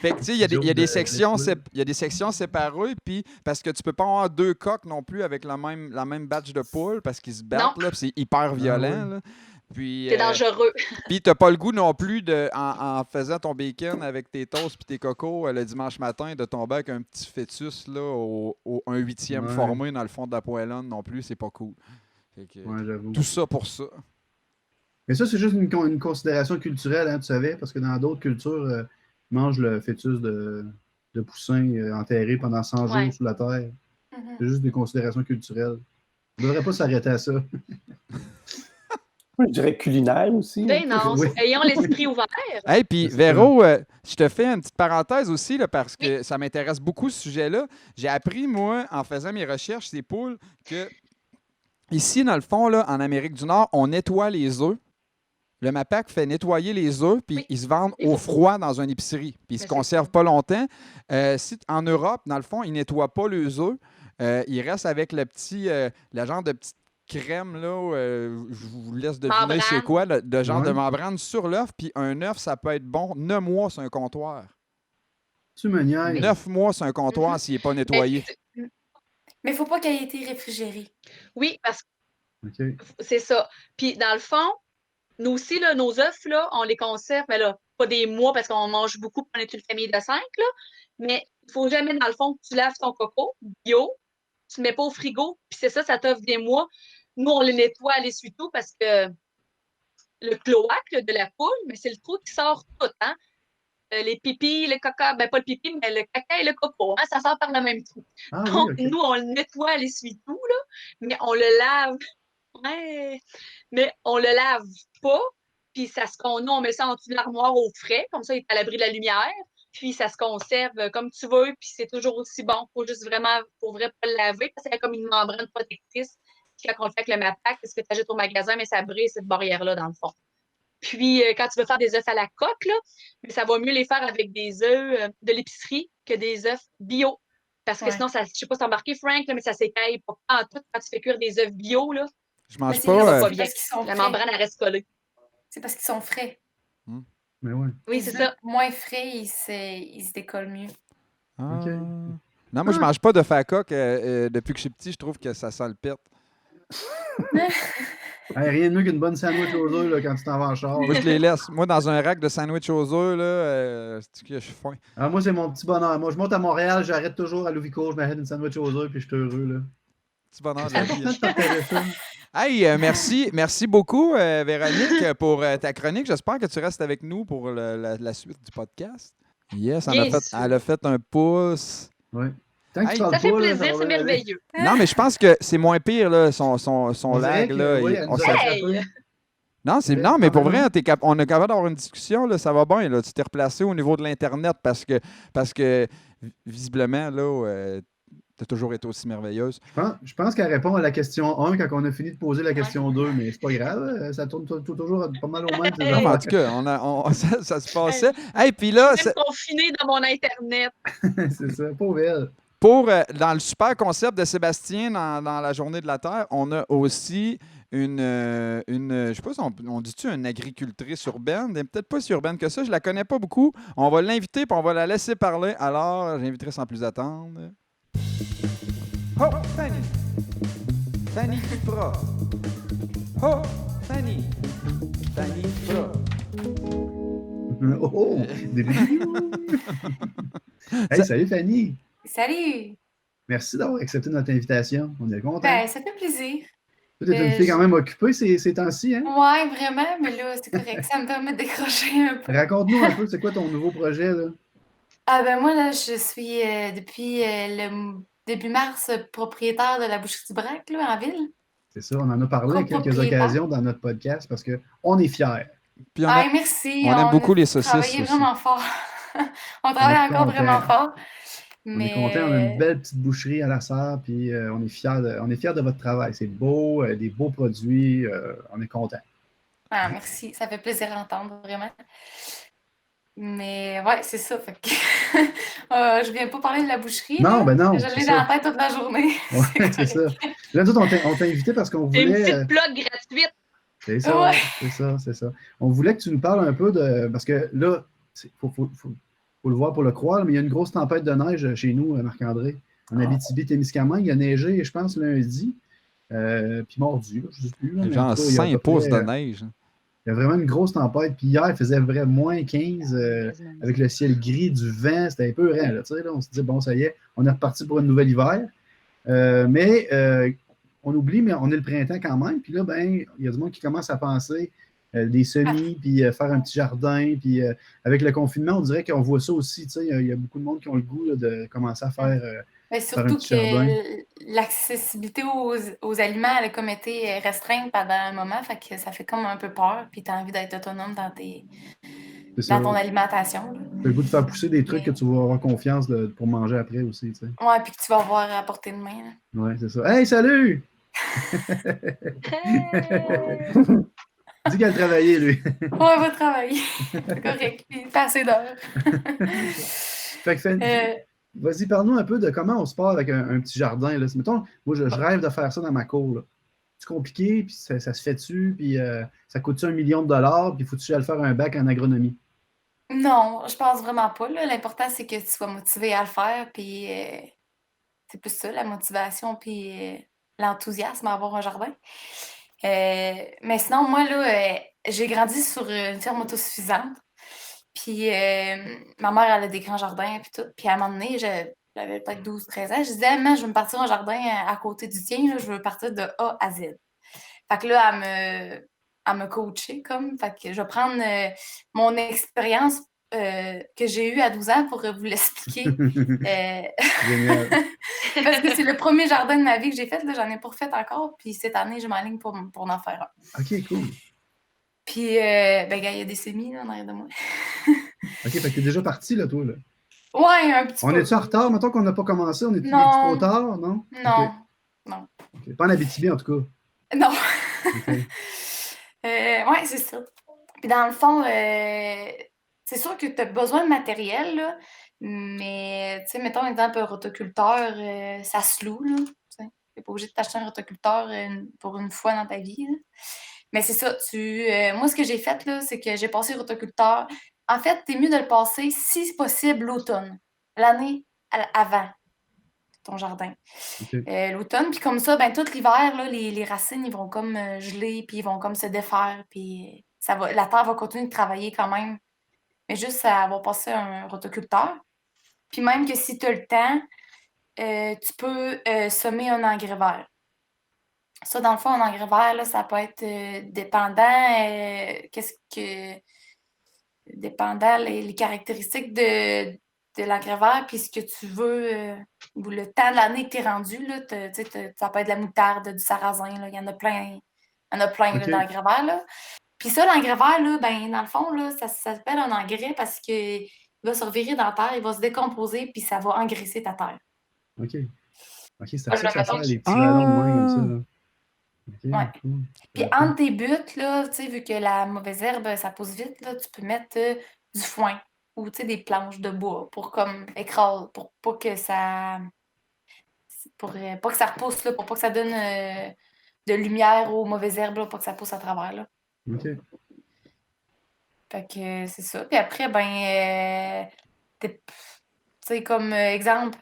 Fait que, tu sais, il y a des sections séparées, puis parce que tu peux pas avoir 2 coqs non plus avec la même batch de poules parce qu'ils se battent, là, puis c'est hyper violent, là. Puis, c'est dangereux. Puis t'as pas le goût non plus, en faisant ton bacon avec tes toasts puis tes cocos le dimanche matin, de tomber avec un petit fœtus, là, un 8e formé dans le fond de la poêlonne non plus, c'est pas cool. Fait que, j'avoue. Tout ça pour ça. Mais ça, c'est juste une considération culturelle, hein, tu savais, parce que dans d'autres cultures... mange le fœtus de poussin enterré pendant 100 jours sous la terre. C'est juste des considérations culturelles. On ne devrait pas s'arrêter à ça. Je dirais culinaire aussi. Ben non, ayons l'esprit ouvert. Hey, puis Véro, je te fais une petite parenthèse aussi, là, parce que ça m'intéresse beaucoup ce sujet-là. J'ai appris, moi, en faisant mes recherches, ces poules, que ici, dans le fond, là, en Amérique du Nord, on nettoie les œufs. Le MAPAC fait nettoyer les œufs, puis ils se vendent au froid dans une épicerie. Puis ils ne se conservent pas longtemps. En Europe, dans le fond, ils ne nettoient pas les œufs. Ils restent avec le genre de petite crème, là, je vous laisse deviner c'est quoi, de genre de membrane sur l'œuf. Puis un œuf, ça peut être bon 9 mois sur un comptoir. Tu me niaises. 9 mois sur un comptoir s'il n'est pas nettoyé. Mais il ne faut pas qu'il ait été réfrigéré. Oui, parce que c'est ça. Puis dans le fond, nous aussi, là, nos œufs, là, on les conserve, mais là, pas des mois parce qu'on mange beaucoup, on est une famille de 5, là, mais il ne faut jamais, dans le fond, que tu laves ton coco bio, tu ne mets pas au frigo, puis c'est ça, ça t'offre des mois. Nous, on les nettoie à l'essuie-tout parce que le cloaque là, de la poule, mais c'est le trou qui sort tout, hein? Les pipis, le caca, ben pas le pipi, mais le caca et le coco, hein, ça sort par le même trou. Donc, nous, on le nettoie à l'essuie-tout, là, mais on le lave. Ouais, mais on le lave pas, puis nous, on met ça en dessous de l'armoire au frais, comme ça, il est à l'abri de la lumière, puis ça se conserve comme tu veux, puis c'est toujours aussi bon. Faut juste vraiment, pour vrai, pas le laver, parce qu'il y a comme une membrane protectrice qui, quand on le fait avec le MAPAC, c'est ce que tu achètes au magasin, mais ça brise cette barrière-là, dans le fond. Puis, quand tu veux faire des œufs à la coque, là, mais ça va mieux les faire avec des œufs de l'épicerie que des œufs bio. Parce que sinon, ça, je ne sais pas si c'est embarqué, Frank, là, mais ça s'écaille pas en tout quand tu fais cuire des œufs bio, là. Je mange pas. La membrane, elle reste collée. C'est parce qu'ils sont frais. Mais ouais. Oui, c'est ça. Moins frais, il se décolle mieux. Ah. OK. Non, moi, je mange pas de facoque. Depuis que je suis petit, je trouve que ça sent le pet. Hey, rien de mieux qu'une bonne sandwich aux œufs là, quand tu t'en vas en char. Moi, je les laisse. Moi, dans un rack de sandwich aux œufs, là, c'est que je suis faim. Ah, moi, c'est mon petit bonheur. Moi, je monte à Montréal, j'arrête toujours à Louvicourt, je m'arrête une sandwich aux œufs, puis je suis heureux. Là. Petit bonheur de C'est la vie. important de partager ça. Hey, merci beaucoup, Véronique, pour ta chronique. J'espère que tu restes avec nous pour la suite du podcast. Yes, Bien sûr. elle a fait un pouce. Ouais. Tant que Hey, tu parles Ça fait pas, là, plaisir, va c'est bien aller. merveilleux. Non, mais je pense que c'est moins pire, là, son On dirait lag. que, Là, oui, et elle on nous a s'est- rattrapé. Non, C'est non, mais pour quand vrai, même. on est capable d'avoir une discussion, là, ça va bien. Là. Tu t'es replacé au niveau de l'Internet parce que visiblement, là, tu as toujours été aussi merveilleuse. Je pense qu'elle répond à la question 1 quand on a fini de poser la question 2, mais c'est pas grave. Ça tourne toujours pas mal au même. ces Non, mais en affaires. tout cas, ça se passait. Hey, puis là, Même confiné dans mon Internet. C'est ça, pauvre elle. dans le super concept de Sébastien dans la Journée de la Terre, on a aussi une je sais pas si on dit-tu une agricultrice urbaine, elle est peut-être pas si urbaine que ça, je la connais pas beaucoup. On va l'inviter puis on va la laisser parler. Alors, j'inviterai sans plus attendre. Oh, Fanny! Fanny Duprat! Oh, Fanny! Fanny Duprat! Oh, des bisous. Hey, salut Fanny. Salut! Merci d'avoir accepté notre invitation. On est contents. Ben, ça fait plaisir. Tu es une fille quand même occupée ces temps-ci, hein? Ouais, vraiment, mais là, c'est correct. Ça me permet de décrocher un peu. Raconte-nous un peu, c'est quoi ton nouveau projet, là? Ah ben moi, là, je suis depuis le début mars propriétaire de la boucherie du Brac, là, en ville. C'est ça, on en a parlé à quelques Copropriétaire. occasions dans notre podcast parce qu'on est fiers. Puis Ah, merci. on aime beaucoup les a saucisses travaillé aussi. vraiment fort. On travaille est encore content. vraiment fort. On est content, on a une belle petite boucherie à la Sarre, puis on est fiers de votre travail. C'est beau, des beaux produits, on est content. Ah, merci, ça fait plaisir à entendre, vraiment. Mais ouais, c'est ça. Fait que je viens pas parler de la boucherie. Non, là. ben non, Je c'est l'ai ça. dans la tête toute la journée. Ouais, c'est ça. Là, nous autres, on t'a invité parce qu'on C'est une voulait. petite plug gratuite. C'est ça, Ouais. c'est ça. On voulait que tu nous parles un peu de. Parce que là, il faut le voir pour le croire, mais il y a une grosse tempête de neige chez nous, Marc-André. En Abitibi-Témiscamingue, il a neigé, je pense, lundi. Puis mardi, là, je ne sais plus. Là, mais en Genre tout cas, il y a à 5 peu pouces près, de neige. il y a vraiment une grosse tempête. Puis hier, il faisait vraiment moins 15 avec le ciel gris, du vent. C'était un peu rien. Là, on se dit, bon, ça y est, on est reparti pour un nouvel hiver. Mais on oublie, mais on est le printemps quand même. Puis là, ben, il y a du monde qui commence à penser des semis, puis faire un petit jardin. Puis avec le confinement, on dirait qu'on voit ça aussi. Il y a beaucoup de monde qui ont le goût là, de commencer à faire. Mais Faire un surtout petit jardin. que l'accessibilité aux aliments, elle a comme été restreinte pendant un moment, fait que ça fait comme un peu peur, puis tu as envie d'être autonome dans ton alimentation. Là. Tu as le goût de faire pousser des trucs que tu vas avoir confiance pour manger après aussi. Tu sais. Ouais, puis que tu vas avoir à portée de main. Là. Ouais, c'est ça. Hey, salut! Dis qu'elle travaillait, lui. Ouais, on va travailler. C'est correct. Puis pas assez d'heures. Fait que, vas-y, parle-nous un peu de comment on se part avec un petit jardin. Là. Mettons, moi, je rêve de faire ça dans ma cour. Là. C'est compliqué, puis ça se fait-tu, puis ça coûte-tu $1 million, puis faut-tu aller faire un bac en agronomie? Non, je pense vraiment pas. Là. L'important, c'est que tu sois motivé à le faire, puis c'est plus ça, la motivation, puis l'enthousiasme à avoir un jardin. Mais sinon, moi, là, j'ai grandi sur une ferme autosuffisante. Puis ma mère, elle a des grands jardins, puis tout. Puis à un moment donné, j'avais peut-être 12-13 ans, je disais, maman, je veux me partir un jardin à côté du tien, là, je veux partir de A à Z. Fait que là, elle me coachait, comme. Fait que je vais prendre mon expérience que j'ai eue à 12 ans pour vous l'expliquer. Génial. Parce que c'est le premier jardin de ma vie que j'ai fait. Là, j'en ai pas refait encore. Puis cette année, je m'enligne pour en faire un. OK, cool. Puis, ben, il y a des semis là, en arrière de moi. OK, fait que t'es déjà parti, là, toi. Là. Ouais, un petit peu. On est-tu en retard? Mettons qu'on n'a pas commencé, on est-tu Non. trop tard, non? Non. OK. Non. OK. Pas en Abitibi, en tout cas. Non. OK. Ouais, c'est ça. Puis dans le fond, c'est sûr que tu as besoin de matériel, là, mais, tu sais, mettons, exemple, un rotoculteur, ça se loue, là. Tu n'es pas obligé de t'acheter un rotoculteur pour une fois dans ta vie, là. Mais c'est ça, moi, ce que j'ai fait, là, c'est que j'ai passé rotoculteur, En fait, t'es mieux de le passer, si possible, l'automne. L'année avant ton jardin. L'automne, puis comme ça, ben tout l'hiver, là, les racines, ils vont comme geler, puis ils vont comme se défaire, puis la terre va continuer de travailler quand même. Mais juste, ça va passer un rotoculteur. Puis même que si tu as le temps, tu peux semer un engrais vert. Ça, dans le fond, un engrais vert, là, ça peut être dépendant dépendant les caractéristiques de l'engrais vert, puis ce que tu veux, ou le temps de l'année que tu es rendu, là, ça peut être de la moutarde, du sarrasin, là, il y en a plein, là, d'engrais verts. Là. Puis ça, l'engrais vert, là, ben, dans le fond, là, ça s'appelle un engrais parce qu'il va se revirer dans la terre, il va se décomposer, puis ça va engraisser ta terre. OK. OK, c'est à ça que ça sert, les petits ballons de main comme ça. Là. Okay, ouais. Cool. Puis entre tes buttes, là, vu que la mauvaise herbe, ça pousse vite, là, tu peux mettre du foin ou des planches de bois pour comme écraser, pour pas que ça. Pour pas que ça repousse, là, pour pas que ça donne de lumière aux mauvaises herbes, là, pour que ça pousse à travers. Là. OK. Fait que c'est ça. Puis après, ben, tu sais, comme exemple.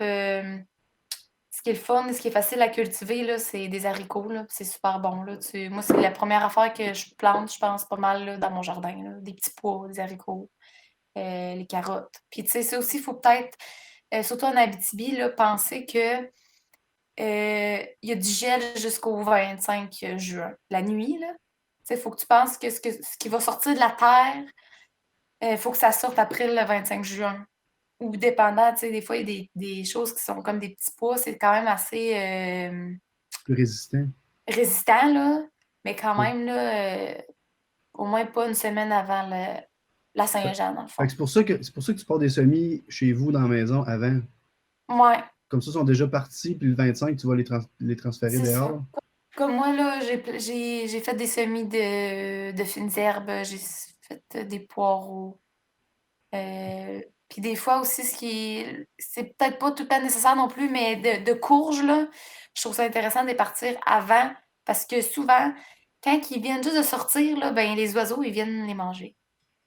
Ce qui est le fun, ce qui est facile à cultiver, là, c'est des haricots. Là, c'est super bon. Là. Moi, c'est la première affaire que je plante, je pense, pas mal là, dans mon jardin. Là. Des petits pois, des haricots, les carottes. Puis, tu sais, ça aussi, il faut peut-être, surtout en Abitibi, là, penser que il y a du gel jusqu'au 25 juin. La nuit, là. Il faut que tu penses que ce qui va sortir de la terre, il faut que ça sorte après le 25 juin. Ou dépendant, tu sais, des fois, il y a des choses qui sont comme des petits pois, c'est quand même assez... plus résistant. Résistant, là, mais quand même, là, au moins pas une semaine avant la Saint-Jean, dans le fond. C'est pour ça que tu portes des semis chez vous dans la maison avant. Ouais. Comme ça, ils sont déjà partis, puis le 25, tu vas les transférer dehors. Ça. Comme moi, là, j'ai fait des semis de fines herbes, j'ai fait des poireaux. Puis des fois aussi, c'est peut-être pas tout le temps nécessaire non plus, mais de courges, là, je trouve ça intéressant de les partir avant parce que souvent, quand ils viennent juste de sortir, là, ben, les oiseaux, ils viennent les manger.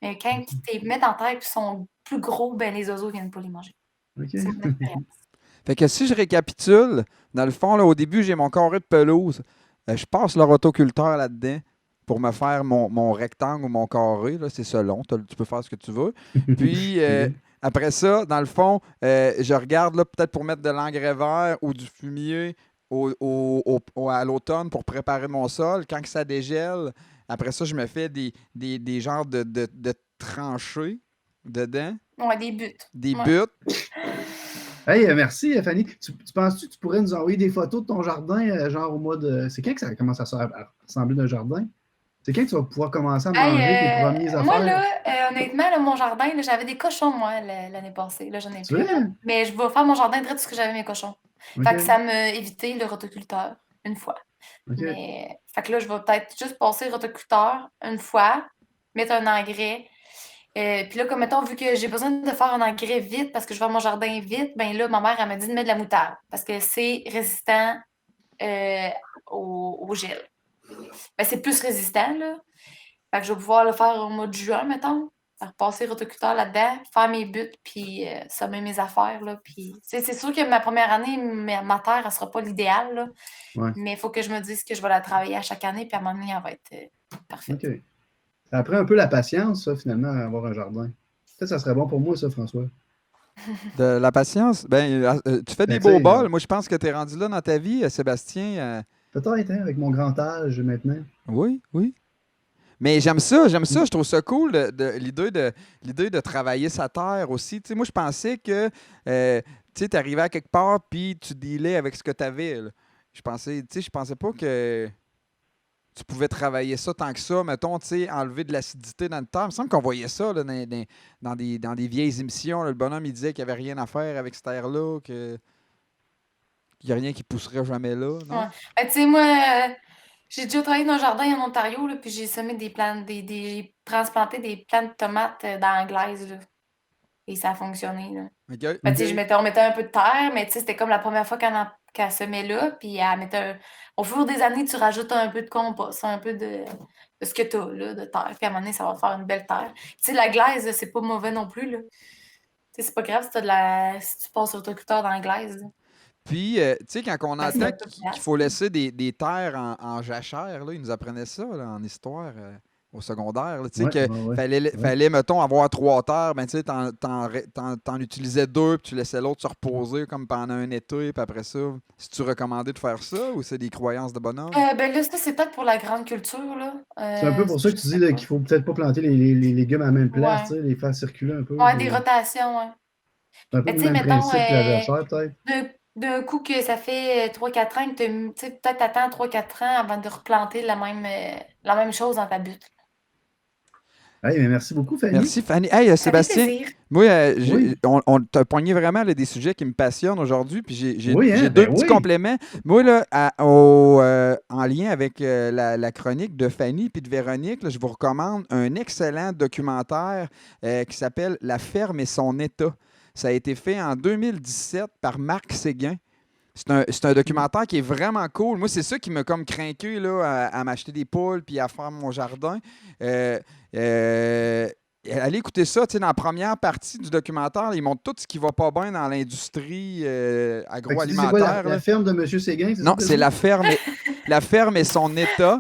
Mais quand ils les mettent en terre et sont plus gros, ben, les oiseaux ne viennent pas les manger. OK. C'est mon expérience. Fait que si je récapitule, dans le fond, là, au début, j'ai mon carré de pelouse. Je passe le rotoculteur là-dedans pour me faire mon rectangle ou mon carré. Là, c'est selon. Tu peux faire ce que tu veux. Puis, après ça, dans le fond, je regarde là, peut-être pour mettre de l'engrais vert ou du fumier à l'automne pour préparer mon sol. Quand que ça dégèle, après ça, je me fais des genres de tranchées dedans. Ouais, des buts. Des buts. Hey, merci, Fanny. Tu penses-tu que tu pourrais nous envoyer des photos de ton jardin, genre au mois de... C'est quand que ça commence à ressembler d'un jardin? C'est quand que tu vas pouvoir commencer à manger tes premiers affaires? Moi, là, honnêtement, là, mon jardin, là, j'avais des cochons, moi, l'année passée. Là, j'en ai plus. Là. Mais je vais faire mon jardin direct parce que j'avais mes cochons. Okay. Fait que ça m'a évité le rotoculteur une fois. Okay. Mais, fait que là, je vais peut-être juste passer le rotoculteur une fois, mettre un engrais. Puis là, comme mettons, vu que j'ai besoin de faire un engrais vite parce que je vais mon jardin vite, ben là, ma mère, elle m'a dit de mettre de la moutarde parce que c'est résistant au gel. Ben, c'est plus résistant, là. Fait que je vais pouvoir le faire au mois de juin, mettons. Faire passer le rotoculteur là-dedans, faire mes buts, puis semer mes affaires, là. Puis, c'est sûr que ma première année, ma terre, elle sera pas l'idéal, là. Ouais. Mais il faut que je me dise que je vais la travailler à chaque année, puis à un moment donné, elle va être parfaite. OK. Ça prend un peu la patience, ça, finalement, à avoir un jardin. Peut-être que ça serait bon pour moi, ça, François. De la patience? Ben, tu fais des beaux bols. Moi, je pense que tu es rendu là dans ta vie, Sébastien. Peut-être, hein, avec mon grand âge maintenant. Oui, oui. Mais j'aime ça, je trouve ça cool, l'idée de travailler sa terre aussi. Tu sais, moi, je pensais que tu arrivais à quelque part puis tu dealais avec ce que tu avais. Là. Je pensais pas que tu pouvais travailler ça tant que ça, mettons, tu sais, enlever de l'acidité dans le terre. Il me semble qu'on voyait ça là, dans des vieilles émissions. Là. Le bonhomme, il disait qu'il n'y avait rien à faire avec cette terre-là, qu'il n'y a rien qui pousserait jamais là. Non? Ouais. Ben, tu sais, moi, j'ai déjà travaillé dans un jardin en Ontario, là, puis j'ai semé des plantes, j'ai transplanté des plantes de tomates dans la glaise, là. Et ça a fonctionné, là. Okay. Ben, tu sais, on mettait un peu de terre, mais tu sais, c'était comme la première fois qu'elle semait là, puis elle mettait au fur des années, tu rajoutes un peu de compost, un peu de ce que tu as là, de terre, puis à un moment donné, ça va faire une belle terre. Tu sais, la glaise, c'est pas mauvais non plus, là. Tu sais, c'est pas grave si tu passes l'autoculteur dans la glaise. Là. Puis, tu sais, quand on entend qu'il faut laisser des terres en jachère, là, ils nous apprenaient ça là, en histoire au secondaire. Tu sais, fallait, mettons, avoir 3 terres, ben, tu sais, t'en utilisais 2, puis tu laissais l'autre se reposer comme pendant un été, puis après ça, si tu recommandais de faire ça, ou c'est des croyances de bonhomme? Ben là, ça, c'est peut-être pour la grande culture, là. C'est un peu pour ça que tu dis qu'il faut peut-être pas planter les légumes à la même place, tu sais, les faire circuler un peu. Ouais, des rotations, ouais. C'est un peu le même principe que la jachère, peut-être. D'un coup que ça fait 3-4 ans que tu sais, peut-être attends 3-4 ans avant de replanter la même chose dans ta butte. Hey, mais merci beaucoup, Fanny. Merci, Fanny. Hey, Sébastien, moi, on t'a pogné vraiment là, des sujets qui me passionnent aujourd'hui, puis j'ai 2 petits compléments. Moi, là, en lien avec la chronique de Fanny puis de Véronique, là, je vous recommande un excellent documentaire qui s'appelle « La ferme et son état ». Ça a été fait en 2017 par Marc Séguin. C'est un documentaire qui est vraiment cool. Moi, c'est ça qui m'a comme craqué là, à m'acheter des poules puis à faire mon jardin. Allez écouter ça. Dans la première partie du documentaire, ils montrent tout ce qui ne va pas bien dans l'industrie agroalimentaire. C'est quoi, la ferme de M. Séguin? Non, c'est la ferme et son état.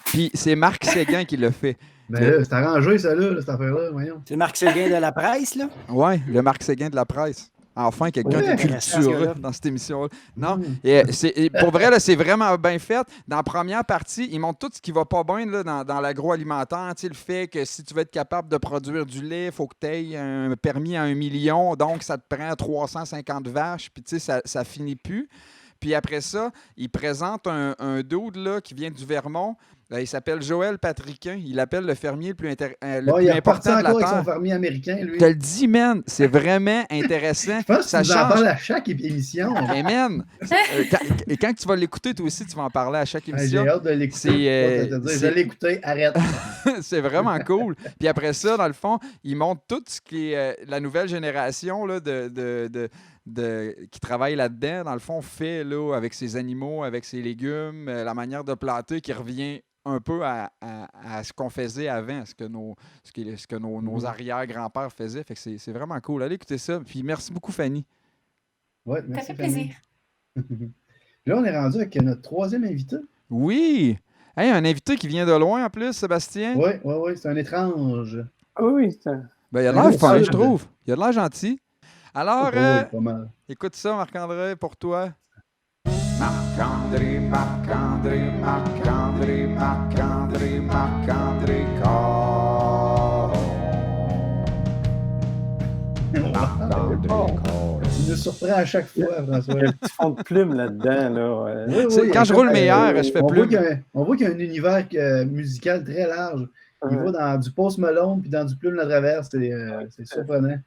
Puis c'est Marc Séguin qui l'a fait. Ben là, c'est arrangé, ça, là, cette affaire-là, voyons. C'est Marc Séguin de la presse, là? Oui, le Marc Séguin de la presse. Enfin, quelqu'un de cultureux dans cette émission-là. Non, pour vrai, là, c'est vraiment bien fait. Dans la première partie, ils montrent tout ce qui va pas bien là, dans l'agroalimentaire. Le fait que si tu veux être capable de produire du lait, il faut que tu aies un permis à 1 million. Donc, ça te prend 350 vaches. Puis, tu sais, ça finit plus. Puis après ça, ils présentent un dude là, qui vient du Vermont. Il s'appelle Joël Patriquin. Il appelle le fermier le plus important de la Terre. Avec son fermier américain, lui. Je te le dis, man, c'est vraiment intéressant. Je pense que tu en parles à chaque émission. Mais man, quand tu vas l'écouter, toi aussi, tu vas en parler à chaque émission. J'ai hâte de l'écouter. Je vais l'écouter, arrête. C'est vraiment cool. Puis après ça, dans le fond, ils montrent tout ce qui est la nouvelle génération là, qui travaille là-dedans, dans le fond, fait là, avec ses animaux, avec ses légumes, la manière de planter qui revient un peu à ce qu'on faisait avant, ce que nos arrière-grands-pères faisaient. Fait que c'est vraiment cool. Allez écouter ça. Puis merci beaucoup, Fanny. Ouais, merci, ça fait plaisir. Là, on est rendu avec notre 3e invité. Oui! Hey, un invité qui vient de loin en plus, Sébastien. Oui, c'est un étrange. Oui, c'est il a l'air fin, je trouve. Il a l'air gentil. Alors, pas mal. Écoute ça, Marc-André, pour toi. Marc-André Il nous surprend à chaque fois, François. Il y a un petit fond de plume là-dedans. Là. Oui, quand je roule meilleur, je fais plume. On voit qu'il y a un univers musical très large. Il va dans du Post Malone puis dans du Plume la Traverse. C'est surprenant.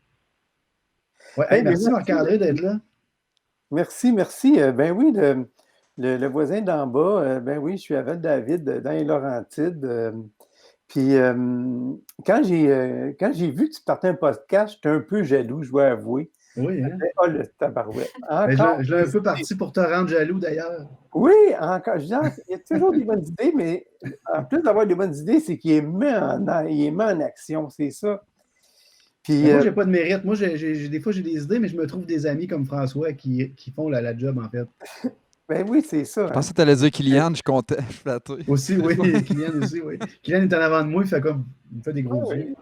Ouais, merci Marc-André d'être là. Merci. Ben oui, le voisin d'en bas, ben oui, je suis à Val-David, dans les Laurentides. Puis quand j'ai vu que tu partais un podcast, j'étais un peu jaloux, je dois avouer. Oui, hein? Oh, le tabarouette. Je l'ai un peu parti pour te rendre jaloux, d'ailleurs. Oui, encore. Il y a toujours des bonnes idées, mais en plus d'avoir des bonnes idées, c'est qu'il les met en action, c'est ça. Puis, moi, j'ai pas de mérite. Moi, des fois, j'ai des idées, mais je me trouve des amis comme François qui font la job, en fait. Ben oui, c'est ça. Je pensais que tu allais dire Kylian, je suis content. Aussi, oui. Kylian aussi, oui. Kylian est en avant de moi, il fait des gros yeux.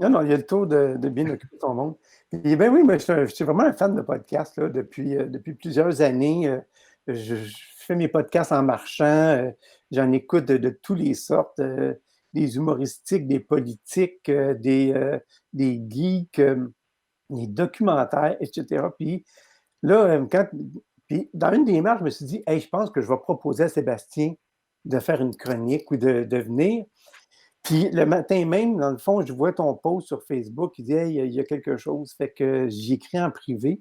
Non, il y a le tour de bien occuper son monde. Et ben oui, mais je suis vraiment un fan de podcasts là, depuis plusieurs années. Je fais mes podcasts en marchant. J'en écoute de toutes les sortes. Des humoristiques, des politiques, des geeks, des documentaires, etc. Puis là, puis dans une des marches, je me suis dit, hey, je pense que je vais proposer à Sébastien de faire une chronique ou de venir. Puis le matin même, dans le fond, je vois ton post sur Facebook, il dit, hey, il y a quelque chose. Fait que j'écris en privé.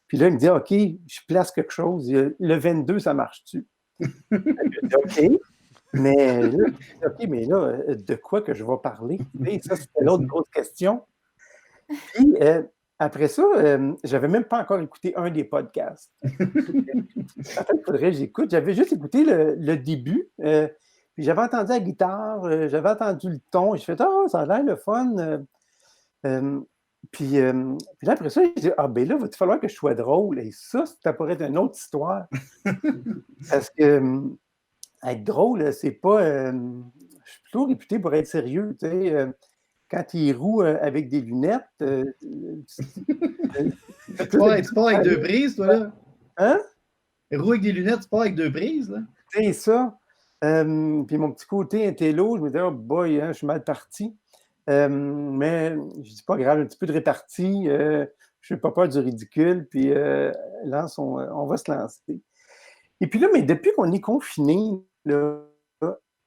Puis là, il me dit, OK, je place quelque chose. Le 22, ça marche-tu? Je dis, OK. Mais là, de quoi que je vais parler? Et ça, c'était l'autre grosse question. Puis, après ça, j'avais même pas encore écouté un des podcasts. En fait, il faudrait que j'écoute. J'avais juste écouté le début. Puis j'avais entendu la guitare, j'avais entendu le ton. J'ai fait « Ah, ça a l'air le fun. » Puis là, après ça, j'ai dit « Ah, ben là, il va falloir que je sois drôle. » Et ça pourrait être une autre histoire. Parce que être drôle, c'est pas... je suis plutôt réputé pour être sérieux, tu sais. Quand il roule avec des lunettes... tu pars avec deux prises, toi, là? Hein? Roule avec des lunettes, tu pars avec deux prises, là? C'est ça. Puis mon petit côté intello, je me disais, oh boy, hein, je suis mal parti. Mais je dis pas grave, un petit peu de répartie. Je n'ai pas peur du ridicule. Puis là, on va se lancer. Et puis là, mais depuis qu'on est confiné, là,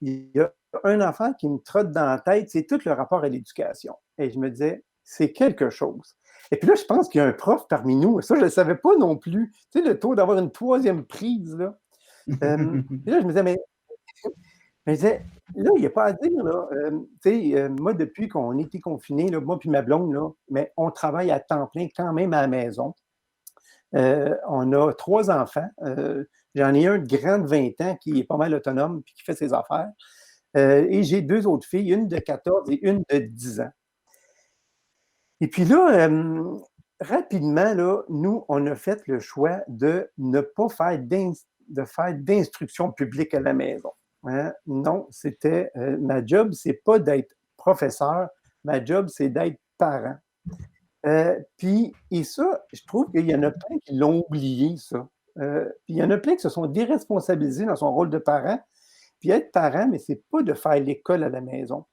il y a un enfant qui me trotte dans la tête, c'est tout le rapport à l'éducation. Et je me disais, c'est quelque chose. Et puis là, je pense qu'il y a un prof parmi nous. Ça, je ne le savais pas non plus. Tu sais, le taux d'avoir une troisième prise, là. Et là, je me disais, mais je me disais, là, il n'y a pas à dire, là. Tu sais, moi, depuis qu'on était confinés, là, moi puis ma blonde, là, mais on travaille à temps plein quand même à la maison. On a 3 enfants. J'en ai un de grand de 20 ans qui est pas mal autonome puis qui fait ses affaires. Et j'ai 2 autres filles, une de 14 et une de 10 ans. Et puis là, rapidement, là, nous, on a fait le choix de ne pas faire d'instruction publique à la maison. Hein? Non, c'était ma job, c'est pas d'être professeur, ma job, c'est d'être parent. Et ça, je trouve qu'il y en a plein qui l'ont oublié, ça. Puis il y en a plein qui se sont déresponsabilisés dans son rôle de parent. Puis être parent, mais c'est pas de faire l'école à la maison.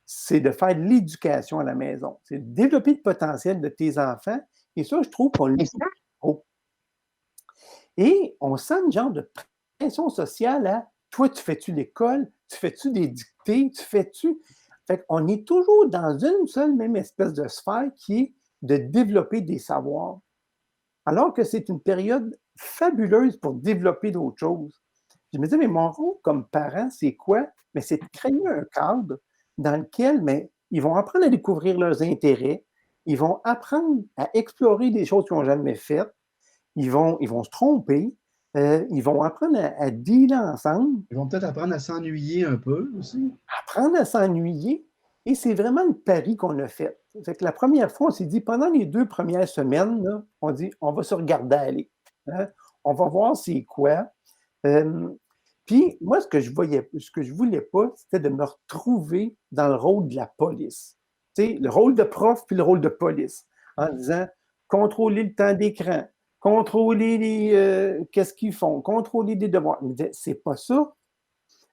C'est de faire l'éducation à la maison. C'est de développer le potentiel de tes enfants. Et ça, je trouve qu'on le fait trop. Et on sent une genre de pression sociale à toi, tu fais-tu l'école? Tu fais-tu des dictées? Tu fais-tu... Fait qu'on est toujours dans une seule même espèce de sphère qui est de développer des savoirs. Alors que c'est une période fabuleuse pour développer d'autres choses. Je me dis, mais mon rôle comme parent, c'est quoi? Mais c'est de créer un cadre dans lequel ils vont apprendre à découvrir leurs intérêts, ils vont apprendre à explorer des choses qu'ils n'ont jamais faites, ils vont se tromper, ils vont apprendre à dealer ensemble. Ils vont peut-être apprendre à s'ennuyer un peu aussi. Apprendre à s'ennuyer. Et c'est vraiment le pari qu'on a fait. Fait que la première fois, on s'est dit, pendant les 2 premières semaines, là, on dit, on va se regarder aller. Hein? On va voir c'est quoi. Puis moi, ce que je voulais pas, c'était de me retrouver dans le rôle de la police. Tu sais, le rôle de prof puis le rôle de police. En disant, contrôler le temps d'écran, contrôler qu'est-ce qu'ils font, contrôler des devoirs. Je me disais, c'est pas ça.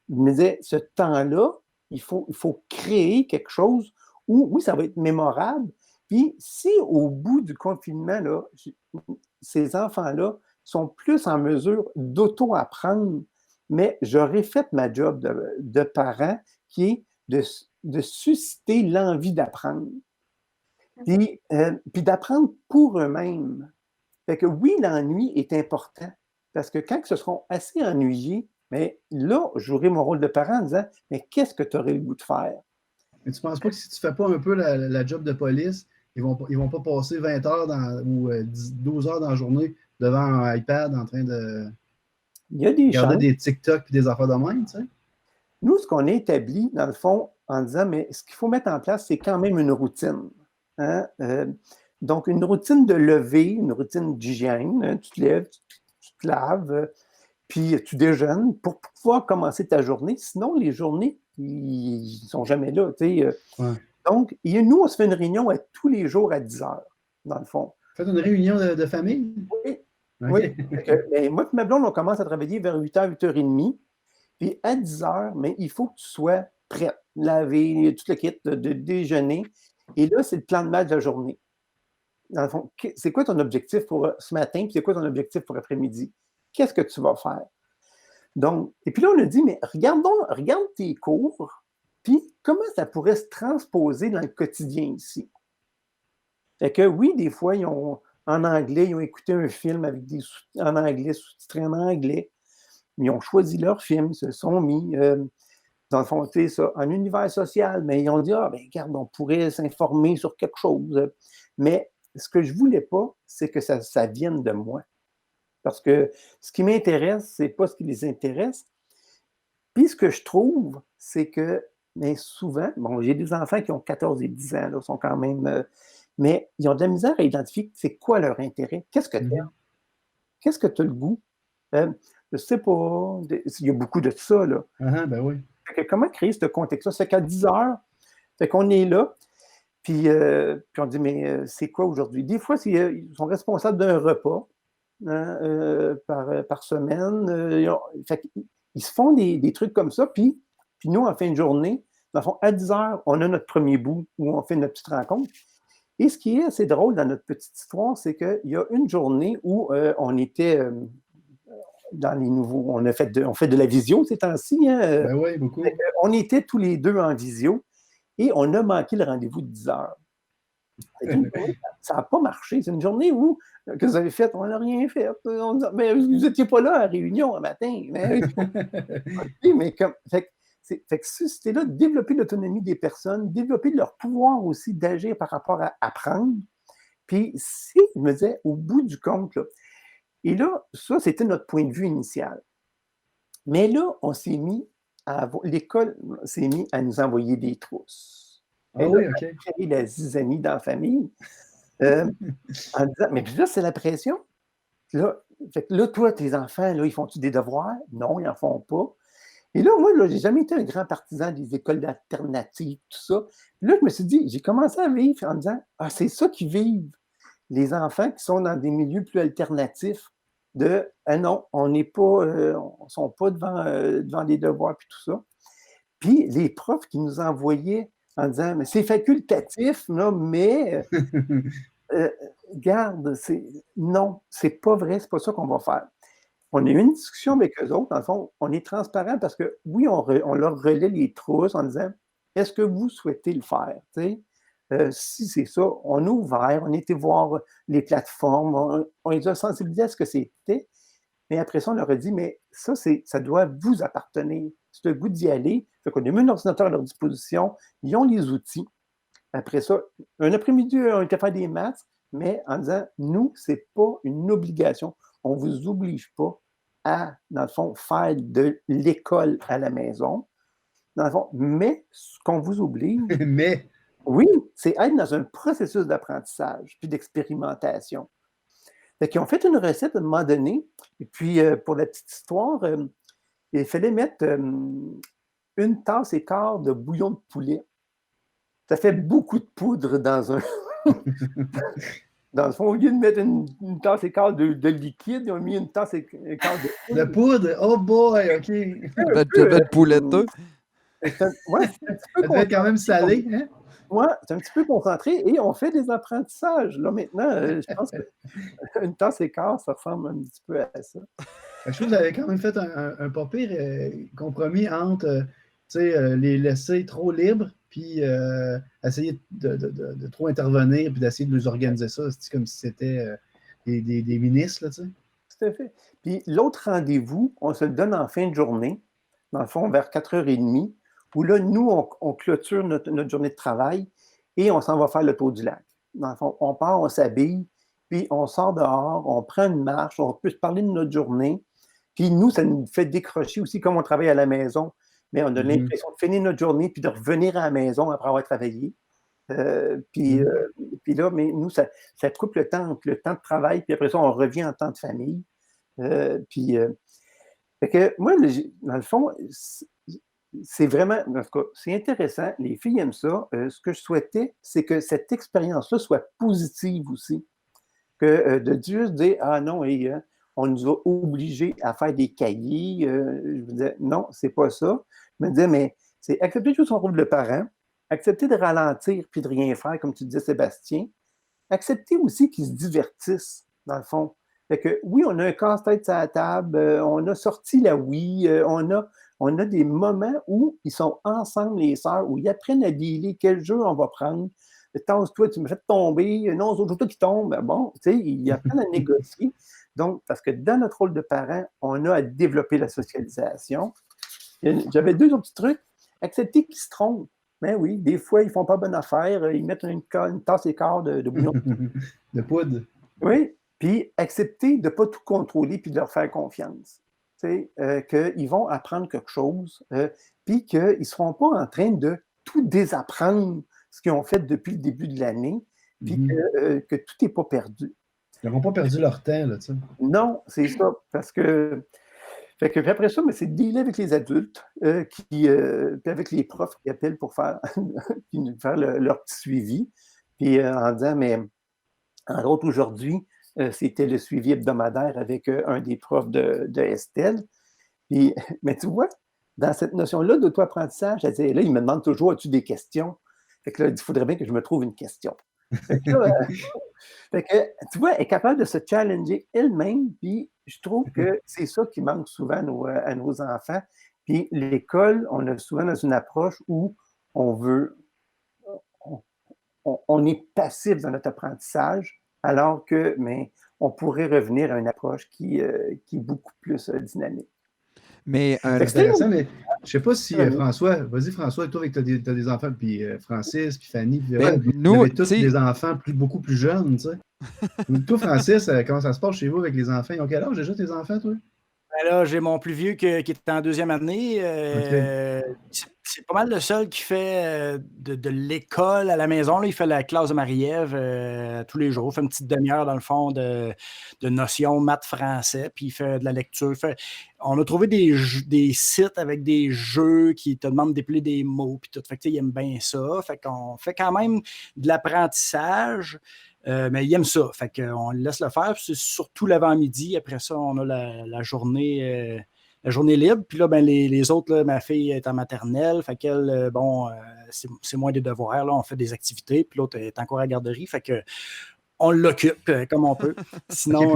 Je me disais, ce temps-là, il faut créer quelque chose où, oui, ça va être mémorable. Puis si au bout du confinement, là, ces enfants-là sont plus en mesure d'auto-apprendre, mais j'aurais fait ma job de parent qui est de susciter l'envie d'apprendre. Puis d'apprendre pour eux-mêmes. Fait que oui, l'ennui est important parce que quand ils se seront assez ennuyés, mais là, je jouerai mon rôle de parent en disant, mais qu'est-ce que tu aurais le goût de faire? Mais tu ne penses pas que si tu ne fais pas un peu la job de police, ils ne vont pas passer 20 heures ou 12 heures dans la journée devant un iPad en train de regarder des TikTok et des affaires de même, tu sais? Nous, ce qu'on a établi, dans le fond, en disant, mais ce qu'il faut mettre en place, c'est quand même une routine. Hein? Donc, une routine de lever, une routine d'hygiène. Hein? Tu te lèves, tu te laves, puis tu déjeunes pour pouvoir commencer ta journée. Sinon, les journées, ils ne sont jamais là. Ouais. Donc, nous, on se fait une réunion tous les jours à 10 heures, dans le fond. Faites une réunion de famille? Oui. Okay. Oui. Moi et ma blonde, on commence à travailler vers 8h, 8h30. Puis à 10 heures, mais il faut que tu sois prête, laver, tout le kit de déjeuner. Et là, c'est le plan de match de la journée. Dans le fond, c'est quoi ton objectif pour ce matin, puis c'est quoi ton objectif pour après-midi? Qu'est-ce que tu vas faire? Donc, et puis là, on a dit, mais regarde tes cours, puis comment ça pourrait se transposer dans le quotidien ici? Fait que oui, des fois, en anglais, ils ont écouté un film avec en anglais, sous-titré en anglais. Ils ont choisi leur film, ils se sont mis, dans le fond, ça, en univers social, mais ils ont dit, regarde, on pourrait s'informer sur quelque chose. Mais ce que je ne voulais pas, c'est que ça vienne de moi. Parce que ce qui m'intéresse, ce n'est pas ce qui les intéresse. Puis ce que je trouve, c'est que mais souvent, bon, j'ai des enfants qui ont 14 et 10 ans, là, sont quand même... mais ils ont de la misère à identifier c'est quoi leur intérêt. Qu'est-ce que tu aimes? Qu'est-ce que tu as le goût? Je ne sais pas. Il y a beaucoup de ça, là. Ben oui. Comment créer ce contexte-là? C'est qu'à 10 heures, qu'on est là, puis on dit, mais c'est quoi aujourd'hui? Des fois, ils sont responsables d'un repas par semaine. Ils se font des trucs comme ça, puis nous, en fin de journée, dans le fond, à 10 heures, on a notre premier bout où on fait notre petite rencontre. Et ce qui est assez drôle dans notre petite histoire, c'est qu'il y a une journée où on était dans les nouveaux... On fait de la visio ces temps-ci. Ben oui, beaucoup. On était tous les deux en visio et on a manqué le rendez-vous de 10 heures. Ça n'a pas marché. C'est une journée où, que vous avez fait, on n'a rien fait. Mais vous n'étiez pas là à la réunion un matin. Mais comme... Fait que c'était là de développer l'autonomie des personnes, développer leur pouvoir aussi d'agir par rapport à apprendre. Puis si, je me disais, au bout du compte, là, et là, ça, c'était notre point de vue initial. Mais là, on s'est mis l'école s'est mis à nous envoyer des trousses. Ah oui, OK. On a créé la zizanie dans la famille. En disant, mais là, c'est la pression. Fait que là, toi, tes enfants, là, ils font-tu des devoirs? Non, ils n'en font pas. Et là, moi, je n'ai jamais été un grand partisan des écoles alternatives, tout ça. Puis là, je me suis dit, j'ai commencé à vivre en disant, ah, c'est ça qui vivent les enfants qui sont dans des milieux plus alternatifs non, on n'est pas, on ne sont pas devant des devoirs puis tout ça. Puis les profs qui nous envoyaient en disant, mais c'est facultatif, là, mais garde, non, c'est pas vrai, c'est pas ça qu'on va faire. On a eu une discussion avec eux autres. Dans le fond, on est transparent parce que, oui, on leur relaie les trousses en disant, est-ce que vous souhaitez le faire? Si c'est ça, on a ouvert, on a été voir les plateformes, on les a sensibilisés à ce que c'était. Mais après ça, on leur a dit, mais ça doit vous appartenir. C'est le goût d'y aller. Fait qu'on a mis un ordinateur à leur disposition. Ils ont les outils. Après ça, un après-midi, on était faire des maths, mais en disant, nous, c'est pas une obligation. On ne vous oblige pas à, dans le fond, faire de l'école à la maison. Dans le fond, mais ce qu'on vous oblige, oui, c'est être dans un processus d'apprentissage puis d'expérimentation. Fait qu'ils ont fait une recette à un moment donné, et puis pour la petite histoire, il fallait mettre 1 tasse et quart de bouillon de poulet. Ça fait beaucoup de poudre dans un... Dans le fond, au lieu de mettre une tasse et quart de liquide, ils ont mis une tasse et quart de poudre. De poudre? Oh boy, OK. De pouleteux. Ouais, c'est un petit peu ça devait être quand même salé, hein? Ouais, c'est un petit peu concentré et on fait des apprentissages. Là, maintenant, je pense qu'une tasse et quart, ça ressemble un petit peu à ça. Je trouve que vous avez quand même fait un pas pire compromis entre les laisser trop libres puis essayer de trop intervenir puis d'essayer de nous organiser ça. C'est comme si c'était des ministres, là, tu sais. Tout à fait. Puis l'autre rendez-vous, on se le donne en fin de journée, dans le fond, vers 4h30, où là, nous, on clôture notre journée de travail et on s'en va faire le tour du lac. Dans le fond, on part, on s'habille, puis on sort dehors, on prend une marche, on peut se parler de notre journée. Puis nous, ça nous fait décrocher aussi, comme on travaille à la maison, mais on a l'impression de finir notre journée puis de revenir à la maison après avoir travaillé. Puis là, mais nous, ça coupe le temps de travail, puis après ça, on revient en temps de famille. Fait que moi, dans le fond, c'est vraiment, en tout cas, c'est intéressant. Les filles aiment ça. Ce que je souhaitais, c'est que cette expérience-là soit positive aussi. Que de juste dire, ah non, on nous a obligés à faire des cahiers. Je me disais, non, c'est pas ça. Je me disais, mais c'est accepter de jouer son rôle de parent, accepter de ralentir puis de rien faire, comme tu disais, Sébastien. Accepter aussi qu'ils se divertissent, dans le fond. Fait que oui, on a un casse-tête à la table, on a sorti la Wii, on a des moments où ils sont ensemble, les sœurs, où ils apprennent à dealer quel jeu on va prendre. Toi, tu me fais tomber, non, c'est toi qui tombe. Bon, tu sais, ils apprennent à négocier. Donc, parce que dans notre rôle de parent, on a à développer la socialisation. J'avais 2 autres petits trucs. Accepter qu'ils se trompent. Mais oui, des fois, ils ne font pas bonne affaire. Ils mettent une tasse et quart de bouillon. De poudre. Oui, puis accepter de ne pas tout contrôler puis de leur faire confiance. Qu'ils vont apprendre quelque chose, puis qu'ils ne seront pas en train de tout désapprendre ce qu'ils ont fait depuis le début de l'année, puis que tout n'est pas perdu. Ils n'auront pas perdu leur temps, là, tu sais. Non, c'est ça, parce que... Fait que, puis après ça, c'est de dealer avec les adultes, puis avec les profs qui appellent pour faire, leur petit suivi, puis en disant, mais entre autres, aujourd'hui, c'était le suivi hebdomadaire avec un des profs de Estelle. Puis, mais tu vois, dans cette notion-là d'auto-apprentissage, là, il me demande toujours, as-tu des questions? Fait que là, il faudrait bien que je me trouve une question. Fait que, là, tu vois, elle est capable de se challenger elle-même, puis je trouve que c'est ça qui manque souvent à nos enfants. Puis l'école, on est souvent dans une approche où on est passif dans notre apprentissage, alors que, on pourrait revenir à une approche qui est beaucoup plus dynamique. Mais c'est intéressant, mais je ne sais pas si François, vas-y François, toi, avec tu as des enfants, puis Francis, puis Fanny, puis vous avez tous des enfants beaucoup plus jeunes, tu sais. Toi, Francis, comment ça se passe chez vous avec les enfants? Ils ont quel âge déjà tes enfants, toi? Ben là, j'ai mon plus vieux qui est en 2e année. C'est pas mal le seul qui fait de l'école à la maison. Là. Il fait la classe de Marie-Ève tous les jours. Il fait une petite demi-heure, dans le fond, de notions maths français. Puis il fait de la lecture. On a trouvé des sites avec des jeux qui te demandent d'épeler des mots. Puis tout. Fait que, il aime bien ça. Fait qu'on fait quand même de l'apprentissage. Mais il aime ça. Fait qu'on le laisse le faire. C'est surtout l'avant-midi. Après ça, on a la journée libre. Puis là, les autres, là, ma fille est en maternelle. Fait qu'elle, c'est moins des devoirs. Là, on fait des activités. Puis l'autre est encore à la garderie. Fait que on l'occupe comme on peut. Sinon,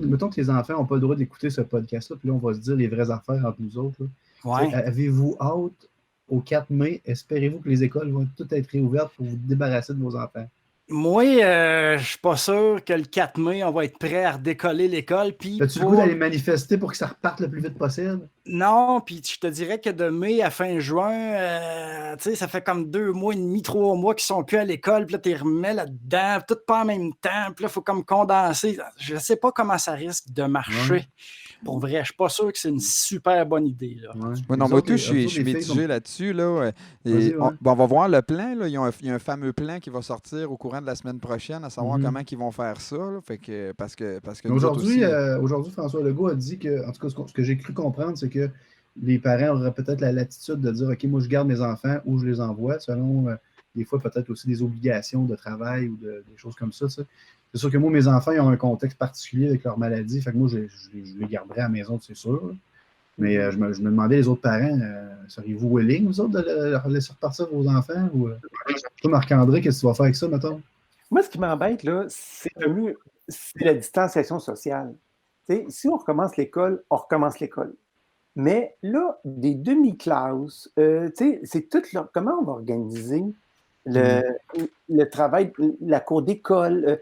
mettons que les enfants n'ont pas le droit d'écouter ce podcast-là. Puis là, on va se dire les vraies affaires entre nous autres. Ouais. Avez-vous hâte au 4 mai? Espérez-vous que les écoles vont toutes être réouvertes pour vous débarrasser de vos enfants? Moi, je suis pas sûr que le 4 mai, on va être prêt à redécoller l'école. As-tu le goût d'aller manifester pour que ça reparte le plus vite possible? Non, puis je te dirais que de mai à fin juin, ça fait comme 2 mois et demi, 3 mois qu'ils sont plus à l'école, puis là, tu les remets là-dedans, tout pas en même temps, puis là, il faut comme condenser. Je sais pas comment ça risque de marcher. Ouais. Pour vrai, je suis pas sûr que c'est une super bonne idée. Là. Ouais. Non, moi, je suis mitigé là-dessus. Là. On va voir le plan. Là. Il y a un fameux plan qui va sortir au courant de la semaine prochaine, à savoir comment ils vont faire ça. Là. Fait que, parce que aujourd'hui, François Legault a dit que, en tout cas, ce que j'ai cru comprendre, c'est que les parents auraient peut-être la latitude de dire « OK, moi, je garde mes enfants ou je les envoie », selon des fois peut-être aussi des obligations de travail ou des choses comme ça. C'est sûr que moi, mes enfants, ils ont un contexte particulier avec leur maladie. Fait que moi, je les garderai à la maison, c'est sûr. Là. Mais je me demandais, les autres parents, seriez-vous willing, vous autres, de leur laisser repartir vos enfants? Ou toi, Marc-André, qu'est-ce que tu vas faire avec ça, mettons? Moi, ce qui m'embête, là, c'est la distanciation sociale. T'sais, si on recommence l'école, on recommence l'école. Mais là, des demi-classes, c'est tout comment on va organiser le travail, la cour d'école.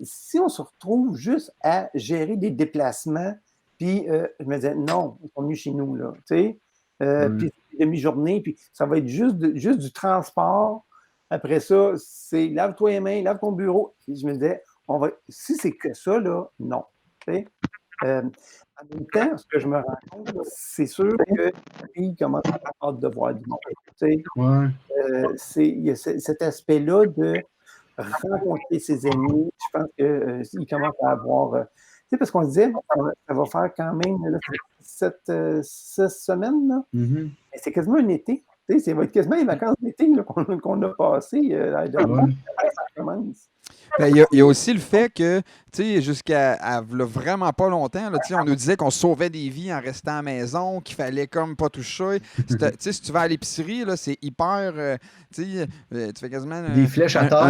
Si on se retrouve juste à gérer des déplacements, puis je me disais, non, ils sont venus chez nous, là. Puis demi-journée, puis ça va être juste du transport. Après ça, c'est lave-toi les mains, lave ton bureau. Puis je me disais, si c'est que ça, là, non. En même temps, ce que je me rends compte, c'est sûr que les filles commencent à avoir hâte de voir du monde. Il y a cet aspect-là de rencontrer ses amis. Je pense qu'ils commencent à avoir... parce qu'on disait, ça va faire quand même 6 semaines. Là. Mm-hmm. C'est quasiment un été. Ça va être quasiment les vacances d'été qu'on a passées. Ça commence. Il y a aussi le fait que, jusqu'à vraiment pas longtemps, là, on nous disait qu'on sauvait des vies en restant à la maison, qu'il fallait comme pas toucher. Si tu vas à l'épicerie, là, c'est hyper... tu fais quasiment des flèches à terre,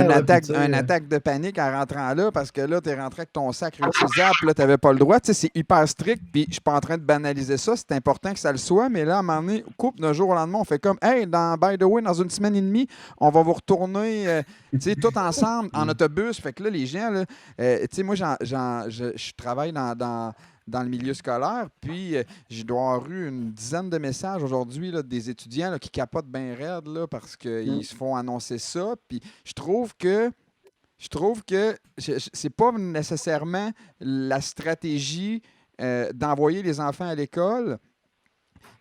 une attaque de panique en rentrant là, parce que là, tu es rentré avec ton sac réutilisable, puis là, tu n'avais pas le droit. C'est hyper strict, puis je suis pas en train de banaliser ça. C'est important que ça le soit, mais là, à un moment donné, d'un jour au lendemain, on fait comme, hey, by the way, dans une semaine et demie, on va vous retourner tout ensemble en autobus autobus. Fait que là, les gens, là, tu sais, moi, je travaille dans le milieu scolaire, puis je dois avoir eu une dizaine de messages aujourd'hui là, des étudiants là, qui capotent bien raide là, parce qu'ils se font annoncer ça. Puis je trouve que c'est pas nécessairement la stratégie d'envoyer les enfants à l'école.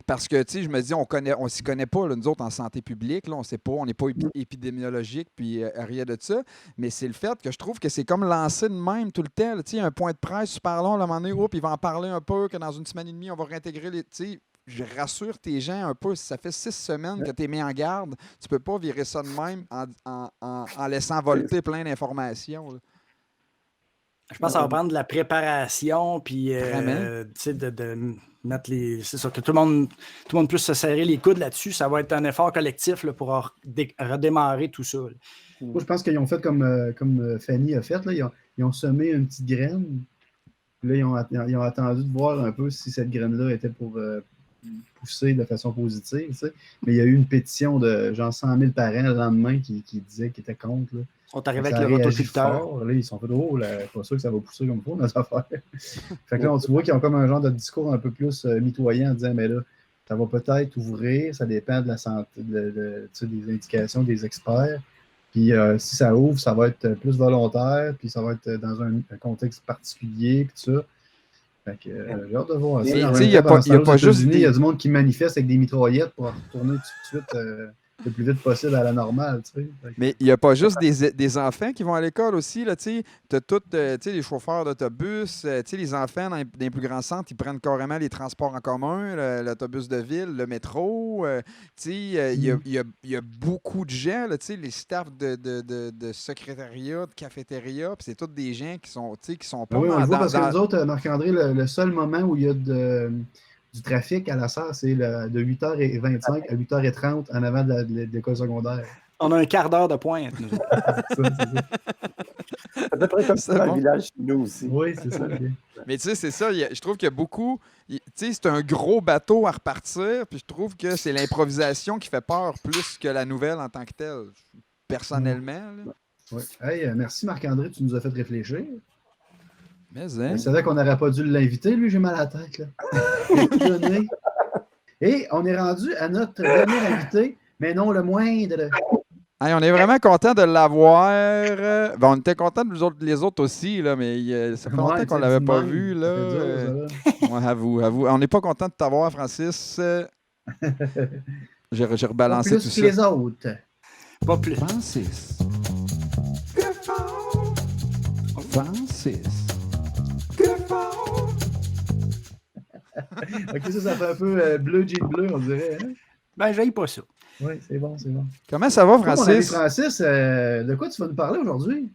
Parce que, tu sais, je me dis, on s'y connaît pas, là, nous autres, en santé publique. Là, on sait pas, on n'est pas épidémiologique, puis rien de ça. Mais c'est le fait que je trouve que c'est comme lancé de même tout le temps. Tu sais, un point de presse super long, à un moment donné, il va en parler un peu, que dans une semaine et demie, on va réintégrer les... Tu sais, je rassure tes gens un peu. Si ça fait 6 semaines que tu es mis en garde, tu peux pas virer ça de même en laissant volter plein d'informations. Là. Je pense que ça va prendre de la préparation, puis de mettre les. C'est ça, que tout le monde puisse se serrer les coudes là-dessus. Ça va être un effort collectif là, pour redémarrer tout ça. Là. Moi, je pense qu'ils ont fait comme Fanny a fait. Là. Ils ont semé une petite graine. Là, ils ont attendu de voir un peu si cette graine-là était pour pousser de façon positive. Tu sais. Mais il y a eu une pétition de genre 100 000 parents le lendemain qui disaient qu'ils étaient contre. Là. Ils sont arrivés avec le rotofilteur. Là, ils sont fait pas sûr que ça va pousser comme il faut dans cette affaire. Fait que là, tu vois qu'ils ont comme un genre de discours un peu plus mitoyen en disant mais là, ça va peut-être ouvrir, ça dépend de la santé, des indications des experts. Puis si ça ouvre, ça va être plus volontaire, puis ça va être dans un contexte particulier, puis tout ça. Fait que j'ai hâte de voir ça. Il y a pas juste il y a du monde qui manifeste avec des mitraillettes pour retourner tout de suite le plus vite possible à la normale. Tu sais. Mais il n'y a pas juste des enfants qui vont à l'école aussi. Tu as tous les chauffeurs d'autobus, les enfants dans les plus grands centres, ils prennent carrément les transports en commun, l'autobus de ville, le métro. Il y a beaucoup de gens, les staffs de secrétariat, de cafétéria, puis c'est tous des gens qui sont pas oui, on le voit parce que nous autres, Marc-André, le seul moment où il y a du trafic à la SAR, c'est de 8h25 à 8h30 en avant de l'école secondaire. On a un quart d'heure de pointe. C'est à peu près comme ça dans le village chez nous aussi. Oui, c'est ça. Mais tu sais, c'est ça. Je trouve qu'il y a beaucoup... Tu sais, c'est un gros bateau à repartir, puis je trouve que c'est l'improvisation qui fait peur plus que la nouvelle en tant que telle, personnellement. Oui. Hey, merci Marc-André, tu nous as fait réfléchir. Mais je savais qu'on n'aurait pas dû l'inviter, lui, j'ai mal à la tête. Là. Et on est rendu à notre dernier invité, mais non le moindre. Hey, on est vraiment content de l'avoir. On était content de les autres aussi, là, mais ça fait longtemps qu'on ne l'avait pas vu. Là. Avoue. On n'est pas content de t'avoir, Francis. J'ai rebalancé pas plus tout que ça. Les autres. Pas plus. Francis. OK, ça fait un peu bleu, jean bleu, on dirait. Hein? Ben, j'aille pas ça. Oui, c'est bon. Comment ça va, Francis? Francis, de quoi tu vas nous parler aujourd'hui?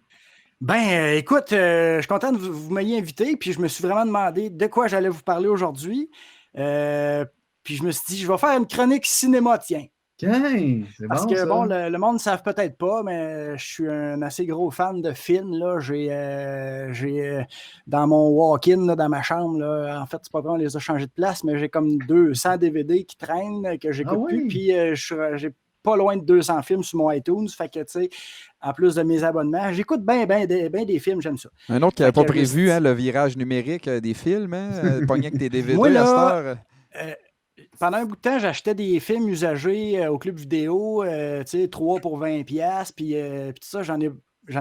Ben, écoute, je suis content de vous m'ayez invité, puis je me suis vraiment demandé de quoi j'allais vous parler aujourd'hui. Puis je me suis dit, je vais faire une chronique cinéma, tiens. C'est Parce bon, que, ça. bon, le monde ne savent peut-être pas, mais je suis un assez gros fan de films. Là. J'ai dans mon walk-in, dans ma chambre, là, en fait, c'est pas vrai, on les a changés de place, mais j'ai comme 200 DVD qui traînent, que j'écoute plus. Puis j'ai pas loin de 200 films sur mon iTunes. Fait que, tu sais, en plus de mes abonnements, j'écoute bien des films, j'aime ça. Un autre qui n'avait pas prévu le virage numérique des films, pogné avec tes DVD moi, à cette heure. Pendant un bout de temps, j'achetais des films usagés au club vidéo, 3 pour 20$, puis tout ça, j'en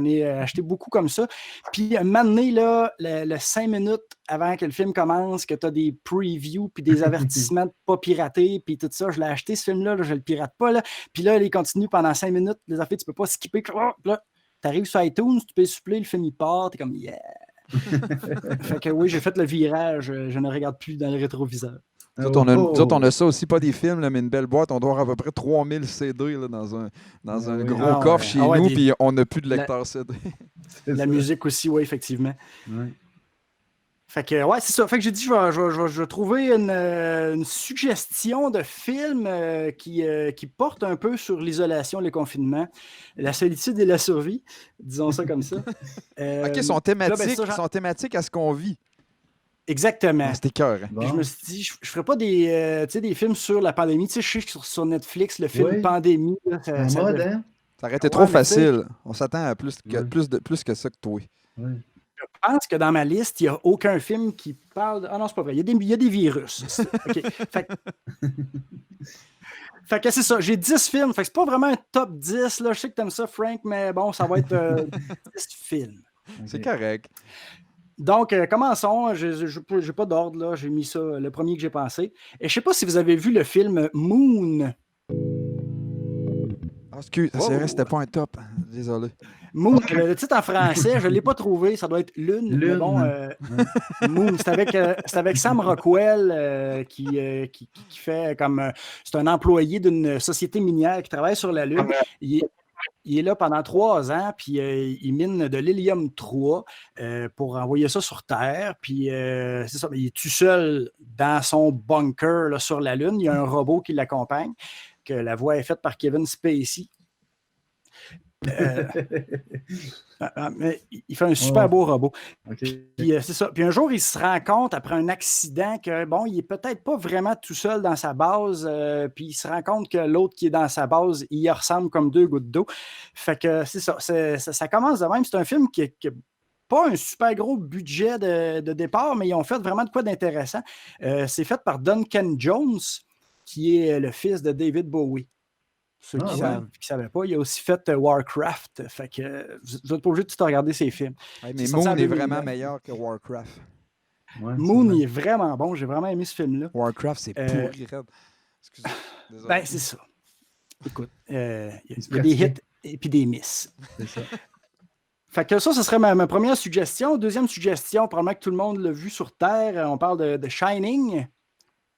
ai acheté beaucoup comme ça. Puis un moment donné, là, le 5 minutes avant que le film commence, que tu as des previews, puis des avertissements de pas pirater, puis tout ça, je l'ai acheté ce film-là, là, je le pirate pas. Là. Puis là, il continue pendant 5 minutes, les affaires, tu peux pas skipper. Là, tu arrives sur iTunes, tu peux suppléer, le film il part, t'es comme yeah! Fait que oui, j'ai fait le virage, je ne regarde plus dans le rétroviseur. Nous autres, on a ça aussi, pas des films, là, mais une belle boîte. On doit avoir à peu près 3000 CD là, dans un gros coffre chez nous, puis on n'a plus de lecteur CD. La musique aussi, oui, effectivement. Ouais. Fait que, ouais, c'est ça. Fait que j'ai dit, je vais trouver une suggestion de film qui porte un peu sur l'isolation, le confinement, la solitude et la survie, disons ça comme ça. OK, ils sont thématiques à ce qu'on vit. Exactement. C'était cœur. Bon. Je me suis dit, je ferais pas des films sur la pandémie. Tu sais, je sais que sur Netflix, le film Pandémie. Là, hein? Ça aurait été Ouais, trop mais tu sais, facile. On s'attend à plus que ça que toi. Ouais. je pense que dans ma liste, il n'y a aucun film qui parle. Ah non, c'est pas vrai. Il y a des virus. OK. Fait que c'est ça. J'ai 10 films. Fait que c'est pas vraiment un top 10. Là. Je sais que t'aimes ça, Frank, mais bon, ça va être 10 films. C'est Ok. correct. Donc, commençons. J'ai pas d'ordre, là. J'ai mis ça, le premier que j'ai pensé. Et je sais pas si vous avez vu le film Moon. Ah, excuse, c'est vrai, c'était pas un top. Désolé. Moon, le titre en français, je ne l'ai pas trouvé. Ça doit être Lune. Mais bon, Moon, c'est avec Sam Rockwell qui fait comme. C'est un employé d'une société minière qui travaille sur la Lune. Il est là pendant 3 ans, puis il mine de l'hélium-3 pour envoyer ça sur Terre. Puis c'est ça, il est tout seul dans son bunker là, sur la Lune. Il y a un robot qui l'accompagne, que la voix est faite par Kevin Spacey. Mais il fait un super beau robot. Okay. Puis c'est ça. Puis un jour, il se rend compte, après un accident, que bon, il est peut-être pas vraiment tout seul dans sa base. Puis il se rend compte que l'autre qui est dans sa base, il y ressemble comme 2 gouttes d'eau. Fait que c'est ça. Ça commence de même. C'est un film qui n'a pas un super gros budget de départ, mais ils ont fait vraiment de quoi d'intéressant. C'est fait par Duncan Jones, qui est le fils de David Bowie. Ceux qui ne savaient pas, il a aussi fait Warcraft. Fait que vous n'êtes pas obligé de tout regarder ses films. Ouais, mais Moon est vraiment meilleur que Warcraft. Ouais, Moon, il est vraiment bon. J'ai vraiment aimé ce film-là. Warcraft, c'est pourri. Excusez. Désolé. Ben, c'est ça. Écoute, il y a des hits et puis des misses. C'est ça. Fait que ça, ce serait ma première suggestion. Deuxième suggestion, probablement que tout le monde l'a vu sur Terre. On parle de Shining.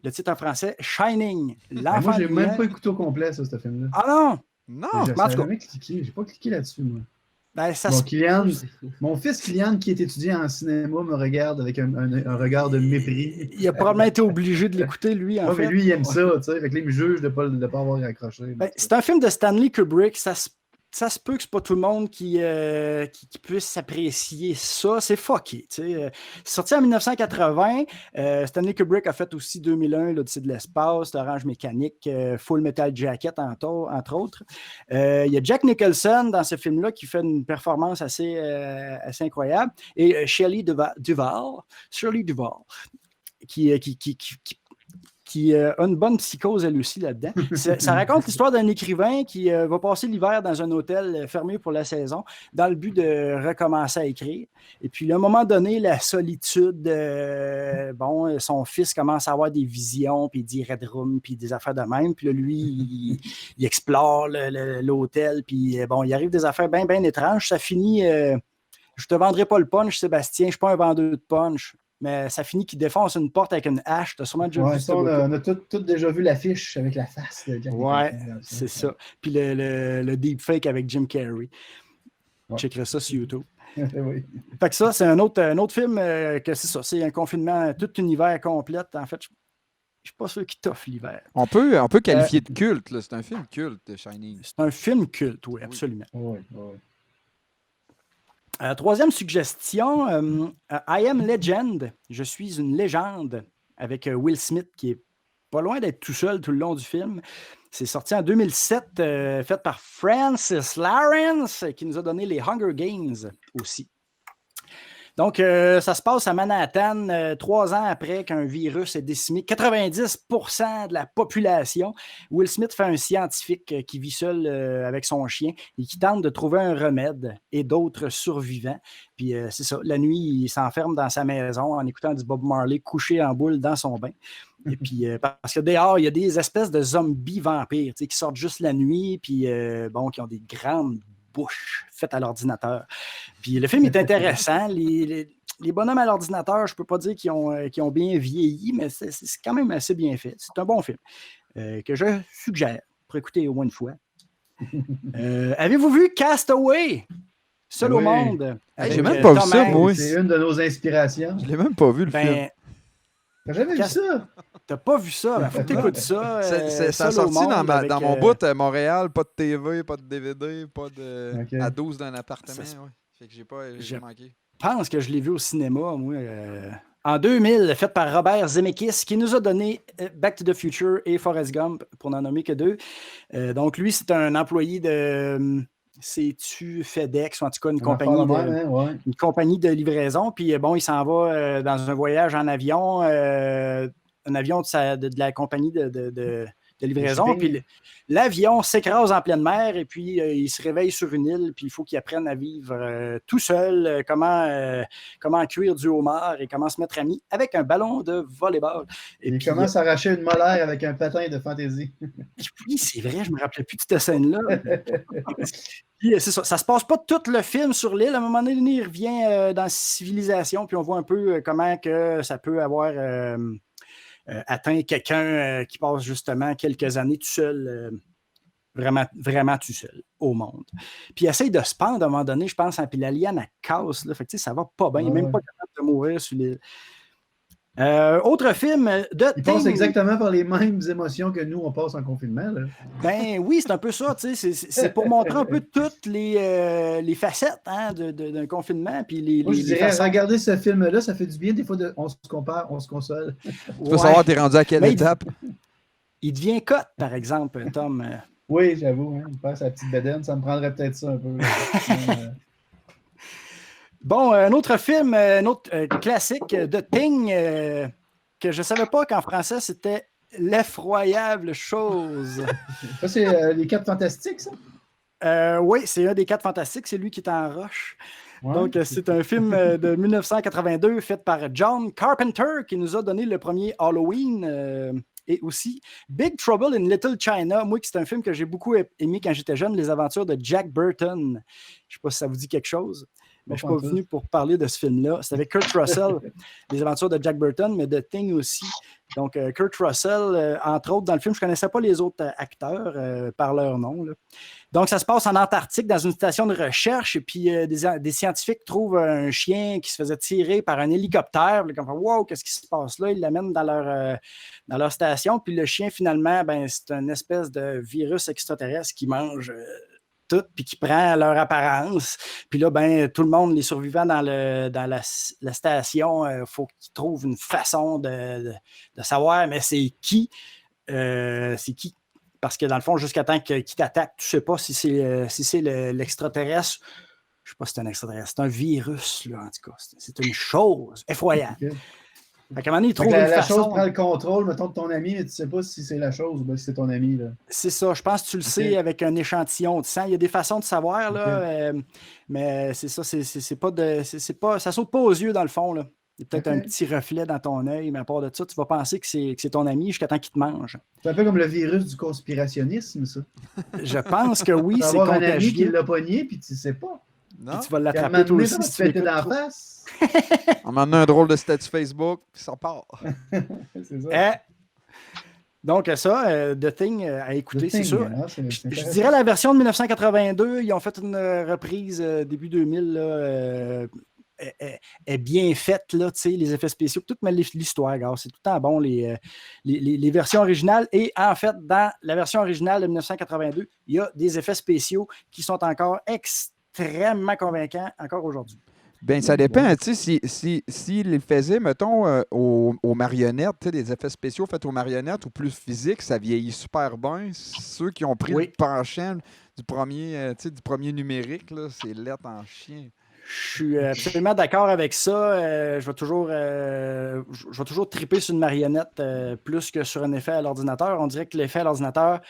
Le titre en français, Shining. Moi, j'ai même pas écouté au complet, ça, ce film-là. Ah non! Non! J'ai jamais cliqué. J'ai pas cliqué là-dessus, moi. Ben, ça mon fils Kylian, qui est étudiant en cinéma, me regarde avec un regard de mépris. Il a probablement été obligé de l'écouter, lui, en fait. Mais lui, il aime ça, tu sais. Fait que là, il me juge de ne pas avoir accroché. Ben, c'est un film de Stanley Kubrick. Ça se peut que c'est pas tout le monde qui puisse apprécier ça. C'est fucké. C'est sorti en 1980. Stanley Kubrick a fait aussi 2001, l'Odyssée de l'espace, l'Orange mécanique, Full Metal Jacket, entre autres. Il y a Jack Nicholson dans ce film-là qui fait une performance assez incroyable. Et Shelley Duvall, qui a une bonne psychose, elle aussi, là-dedans. Ça raconte l'histoire d'un écrivain qui va passer l'hiver dans un hôtel fermé pour la saison dans le but de recommencer à écrire. Et puis, à un moment donné, la solitude, son fils commence à avoir des visions, puis il dit Red Room, puis des affaires de même. Puis là, lui, il explore l'hôtel, puis il arrive des affaires bien, bien étranges. Ça finit, je te vendrai pas le punch, Sébastien, je suis pas un vendeur de punch. Mais ça finit qu'il défonce une porte avec une hache. Tu as sûrement déjà vu ça. On a tous déjà vu l'affiche avec la face de Jack Nicholson. C'est ça. Puis le deepfake avec Jim Carrey. Checkerai ça sur YouTube. Oui. Fait que ça, c'est un autre film que c'est ça. C'est un confinement, tout l'hiver complète. En fait, je ne suis pas sûr qu'il t'offre l'hiver. On peut qualifier de culte. Là. C'est un film culte, Shining. C'est un film culte, oui, absolument. Oui. Troisième suggestion, I Am Legend. Je suis une légende avec Will Smith qui est pas loin d'être tout seul tout le long du film. C'est sorti en 2007, fait par Francis Lawrence qui nous a donné les Hunger Games aussi. Donc, ça se passe à Manhattan 3 ans après qu'un virus ait décimé 90% de la population. Will Smith fait un scientifique qui vit seul avec son chien et qui tente de trouver un remède et d'autres survivants. Puis c'est ça, la nuit, il s'enferme dans sa maison en écoutant du Bob Marley couché en boule dans son bain. Et puis, parce que dehors, il y a des espèces de zombies vampires qui sortent juste la nuit, puis qui ont des grandes bouches faites à l'ordinateur. Puis le film est intéressant. Les bonhommes à l'ordinateur, je ne peux pas dire qu'ils ont bien vieilli, mais c'est quand même assez bien fait. C'est un bon film que je suggère pour écouter au moins une fois. Avez-vous vu Castaway? Seul au monde. J'ai même pas vu ça, moi. C'est une de nos inspirations. Je l'ai même pas vu, le film. T'as jamais vu ça? T'as pas vu ça? Il faut que t'écoutes ça. Ça a sorti dans mon bout à Montréal. Pas de TV, pas de DVD, pas de à 12 dans un appartement. Ouais. Fait que j'ai manqué. Je pense que je l'ai vu au cinéma, moi. En 2000, fait par Robert Zemeckis, qui nous a donné Back to the Future et Forrest Gump, pour n'en nommer que 2. Donc, lui, c'est un employé de C'est-tu FedEx ou en tout cas une compagnie de livraison. Puis bon, il s'en va dans un voyage en avion, un avion de la compagnie de livraison. Puis l'avion s'écrase en pleine mer et puis il se réveille sur une île. Puis il faut qu'il apprenne à vivre tout seul, comment cuire du homard et comment se mettre ami avec un ballon de volleyball. Et il commence à arracher une molaire avec un patin de fantaisie. Oui, c'est vrai, je ne me rappelais plus de cette scène-là. Puis, c'est ça se passe pas tout le film sur l'île. À un moment donné, il revient dans la civilisation, puis on voit un peu comment que ça peut avoir atteint quelqu'un qui passe justement quelques années tout seul, vraiment, vraiment tout seul au monde. Puis il essaye de se pendre à un moment donné, je pense, puis la liane, elle casse. Là, fait que, ça va pas bien. Il n'est même pas capable de mourir sur l'île. Autre film de Il passe exactement par les mêmes émotions que nous, on passe en confinement. Là. Ben oui, c'est un peu ça. C'est pour montrer un peu toutes les facettes d'un confinement. Puis Moi, je dirais, regardez ce film-là, ça fait du bien. Des fois, on se compare, on se console. Tu peux savoir, t'es rendu à quelle étape? Il devient cote, par exemple, Tom. Oui, j'avoue. Il passe à la petite bedaine. Ça me prendrait peut-être ça un peu. Bon, un autre film, un autre classique de Thing, que je ne savais pas qu'en français, c'était L'effroyable chose. Ça, c'est les 4 Fantastiques, ça? Oui, c'est un des 4 Fantastiques. C'est lui qui est en roche. Ouais. Donc, c'est un film de 1982 fait par John Carpenter qui nous a donné le premier Halloween. Et aussi Big Trouble in Little China. Moi, c'est un film que j'ai beaucoup aimé quand j'étais jeune, Les aventures de Jack Burton. Je ne sais pas si ça vous dit quelque chose. Mais je ne suis pas venu pour parler de ce film-là. C'est avec Kurt Russell, Les aventures de Jack Burton, mais de Thing aussi. Donc, Kurt Russell, entre autres, dans le film, je ne connaissais pas les autres acteurs par leur nom. Là. Donc, ça se passe en Antarctique, dans une station de recherche, et puis des scientifiques trouvent un chien qui se faisait tirer par un hélicoptère. Puis, comme, wow, qu'est-ce qui se passe là? Ils l'amènent dans leur station, puis le chien, finalement, c'est une espèce de virus extraterrestre qui mange... tout, puis qui prend leur apparence. Puis là, tout le monde, les survivants dans la station, il faut qu'ils trouvent une façon de savoir, mais c'est qui. C'est qui. Parce que dans le fond, jusqu'à temps qu'il t'attaque, tu ne sais pas si c'est l'extraterrestre. Je ne sais pas si c'est un extraterrestre. C'est un virus, là, en tout cas. C'est une chose effroyable. Okay. À un moment donné, il trouve la chose prend le contrôle, mettons, de ton ami, mais tu ne sais pas si c'est la chose ou si c'est ton ami. Là. C'est ça. Je pense que tu le sais avec un échantillon de sang. Il y a des façons de savoir, là, mais c'est ça. C'est pas ça saute pas aux yeux, dans le fond. Là. Il y a peut-être un petit reflet dans ton œil, mais à part de ça, tu vas penser que c'est ton ami jusqu'à temps qu'il te mange. C'est un peu comme le virus du conspirationnisme, ça. Je pense que oui, c'est contagieux. Tu vas avoir un ami qui contagieux. l'a pogné, puis tu ne sais pas. Puis tu vas l'attraper toi aussi. Si tu fais d'en face. On m'en a un drôle de statut Facebook, puis ça part. C'est ça. Donc, ça, The Thing à écouter, c'est sûr. C'est je dirais la version de 1982, ils ont fait une reprise début 2000, là, est bien faite, là, les effets spéciaux, toute l'histoire, c'est tout le temps bon, les versions originales. Et en fait, dans la version originale de 1982, il y a des effets spéciaux qui sont encore extrêmement convaincants encore aujourd'hui. Bien, ça dépend. S'il les faisait, mettons, aux marionnettes, des effets spéciaux faits aux marionnettes ou plus physiques, ça vieillit super bien. Ceux qui ont pris le penchant du premier numérique, là, c'est lettre en chien. Je suis absolument d'accord avec ça. Je vais toujours triper sur une marionnette plus que sur un effet à l'ordinateur. On dirait que l'effet à l'ordinateur,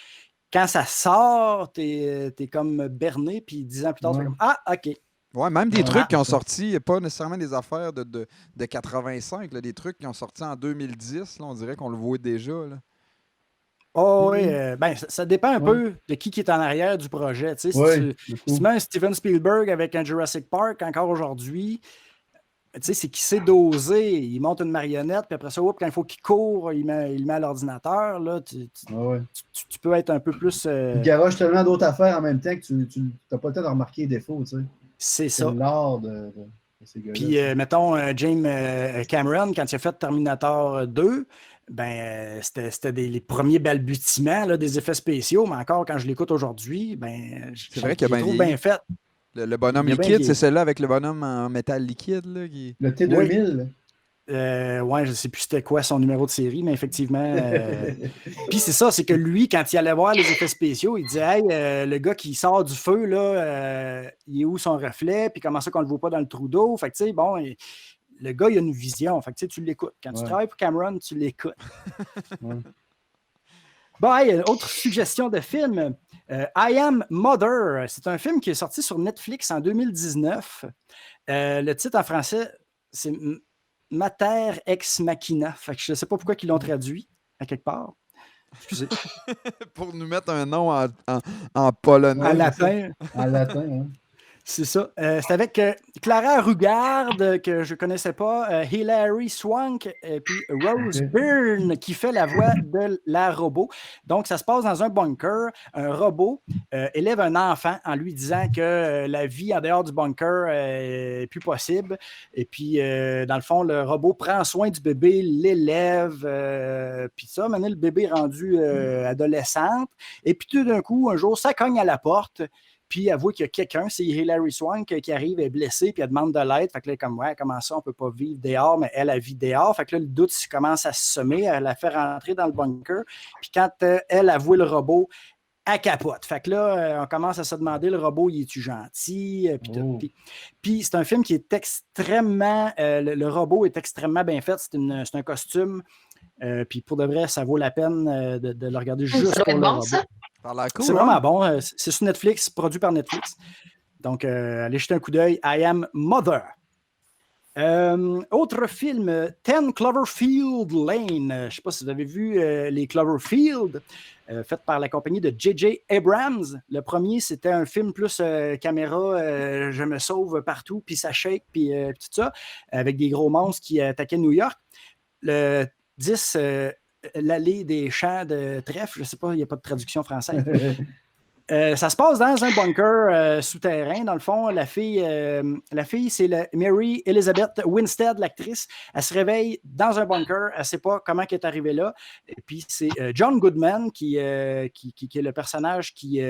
quand ça sort, t'es comme berné, puis 10 ans plus tard, c'est comme « Ah, OK ». Ouais, même des trucs qui ont sorti, pas nécessairement des affaires de 85, là, des trucs qui ont sorti en 2010, là, on dirait qu'on le voit déjà. Là. Oh oui, ça dépend un peu de qui est en arrière du projet. Si tu mets un Steven Spielberg avec un Jurassic Park encore aujourd'hui, c'est qu'il sait doser. Il monte une marionnette, puis après ça, quand il faut qu'il court, il met à l'ordinateur. Là, tu peux être un peu plus... Il garoche tellement d'autres affaires en même temps que tu n'as pas le temps de remarquer les défauts. C'est ça. C'est l'art de ces gars-là. Puis, mettons, James Cameron, quand il a fait Terminator 2, c'était les premiers balbutiements là, des effets spéciaux, mais encore, quand je l'écoute aujourd'hui, c'est vrai qu'il est bien fait. Le bonhomme liquide, c'est celui-là avec le bonhomme en métal liquide. Là, qui... Le T2000. Ouais, je ne sais plus c'était quoi son numéro de série, mais effectivement. Puis c'est ça, c'est que lui, quand il allait voir les effets spéciaux, il disait hey, le gars qui sort du feu, là, il est où son reflet? Puis comment ça qu'on ne le voit pas dans le trou d'eau? Fait que tu sais, bon, le gars, il a une vision. Fait que tu l'écoutes. Quand tu travailles pour Cameron, tu l'écoutes. Bon, hey, autre suggestion de film. I Am Mother. C'est un film qui est sorti sur Netflix en 2019. Le titre en français, c'est Mater Ex Machina. Fait que je ne sais pas pourquoi ils l'ont traduit à quelque part. Excusez. Pour nous mettre un nom en polonais. En latin. En latin, hein. C'est ça. C'est avec Clara Rugard, que je ne connaissais pas, Hilary Swank, et puis Rose Byrne, qui fait la voix de la robot. Donc, ça se passe dans un bunker. Un robot élève un enfant en lui disant que la vie en dehors du bunker est plus possible. Et puis, dans le fond, le robot prend soin du bébé, l'élève, puis ça, maintenant, le bébé est rendu adolescente. Et puis, tout d'un coup, un jour, ça cogne à la porte. Puis avouer qu'il y a quelqu'un, c'est Hilary Swank qui arrive, elle est blessée, puis elle demande de l'aide. Fait que là, comme, ouais, comment ça, on ne peut pas vivre dehors, mais elle vit dehors. Fait que là, le doute commence à se semer, elle la fait rentrer dans le bunker. Puis quand elle avoue le robot, elle capote. Fait que là, on commence à se demander, le robot, il est-tu gentil? Puis tout. Puis c'est un film qui est extrêmement... le robot est extrêmement bien fait. C'est un costume. Puis pour de vrai, ça vaut la peine de le regarder juste pour le robot. Ça? Cool, c'est vraiment bon. C'est sur Netflix, produit par Netflix. Donc, allez jeter un coup d'œil. I Am Mother. Autre film, 10 Cloverfield Lane. Je ne sais pas si vous avez vu les Cloverfield, fait par la compagnie de J.J. Abrams. Le premier, c'était un film plus caméra, je me sauve partout, puis ça shake, puis tout ça, avec des gros monstres qui attaquaient New York. Le 10, l'allée des champs de trèfle, je ne sais pas, il n'y a pas de traduction française. Ça se passe dans un bunker souterrain. Dans le fond, la fille c'est Mary Elizabeth Winstead, l'actrice. Elle se réveille dans un bunker. Elle ne sait pas comment elle est arrivée là. Et puis, c'est John Goodman qui est le personnage qui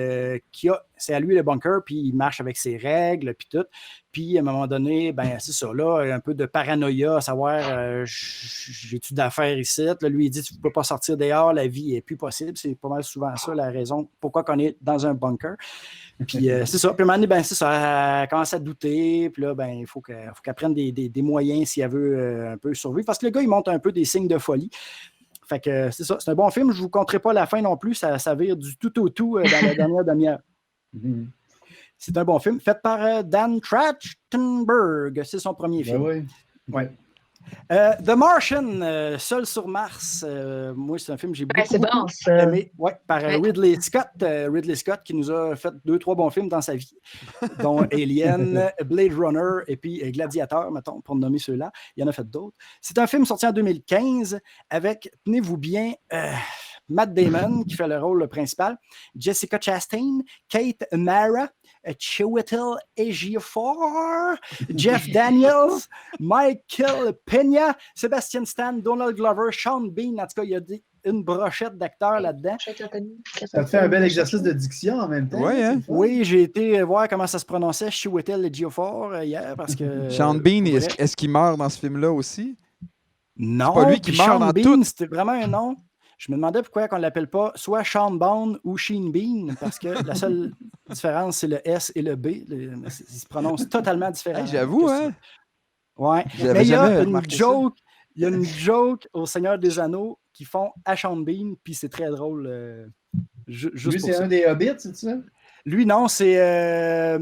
c'est à lui le bunker, puis il marche avec ses règles, puis tout. Puis, à un moment donné, ben c'est ça, là, un peu de paranoïa, à savoir, j'ai-tu d'affaires ici? Là, lui, il dit, tu ne peux pas sortir dehors, la vie n'est plus possible. C'est pas mal souvent ça, la raison pourquoi on est dans un bunker. Puis, c'est ça. Puis, à un moment donné, ben c'est ça, elle commence à douter. Puis là, ben il faut qu'elle prenne des moyens si elle veut un peu survivre. Parce que le gars, il montre un peu des signes de folie. Fait que c'est ça, c'est un bon film. Je ne vous conterai pas la fin non plus. Ça vire du tout au tout dans la dernière demi-heure. C'est un bon film, fait par Dan Trachtenberg. C'est son premier film. Oui. Ouais. The Martian, Seul sur Mars. Moi, c'est un film que j'ai beaucoup aimé. Ouais, par Ridley Scott. Ridley Scott qui nous a fait 2-3 bons films dans sa vie, dont Alien, Blade Runner et puis Gladiator, mettons, pour nommer ceux-là. Il y en a fait d'autres. C'est un film sorti en 2015 avec, tenez-vous bien, Matt Damon qui fait le rôle principal, Jessica Chastain, Kate Mara, Chiwetel Ejiofor, Jeff Daniels, Michael Peña, Sebastian Stan, Donald Glover, Sean Bean. En tout cas, il y a une brochette d'acteurs là-dedans. Ça te fait un bel exercice de diction en même temps. Ouais, hein? Oui, j'ai été voir comment ça se prononçait Chiwetel Ejiofor hier parce que... Sean Bean, est-ce qu'il meurt dans ce film-là aussi? Non, c'est pas lui qui meurt dans tout. C'était vraiment un nom. Je me demandais pourquoi on ne l'appelle pas soit Sean Bone ou Sheen Bean, parce que la seule différence, c'est le S et le B. Ils se prononcent totalement différemment. J'avoue, hein? Ouais. Mais il y a une joke au Seigneur des Anneaux qui font à Sean Bean, puis c'est très drôle. Juste lui, c'est un des Hobbits, c'est ça? Lui, non, c'est...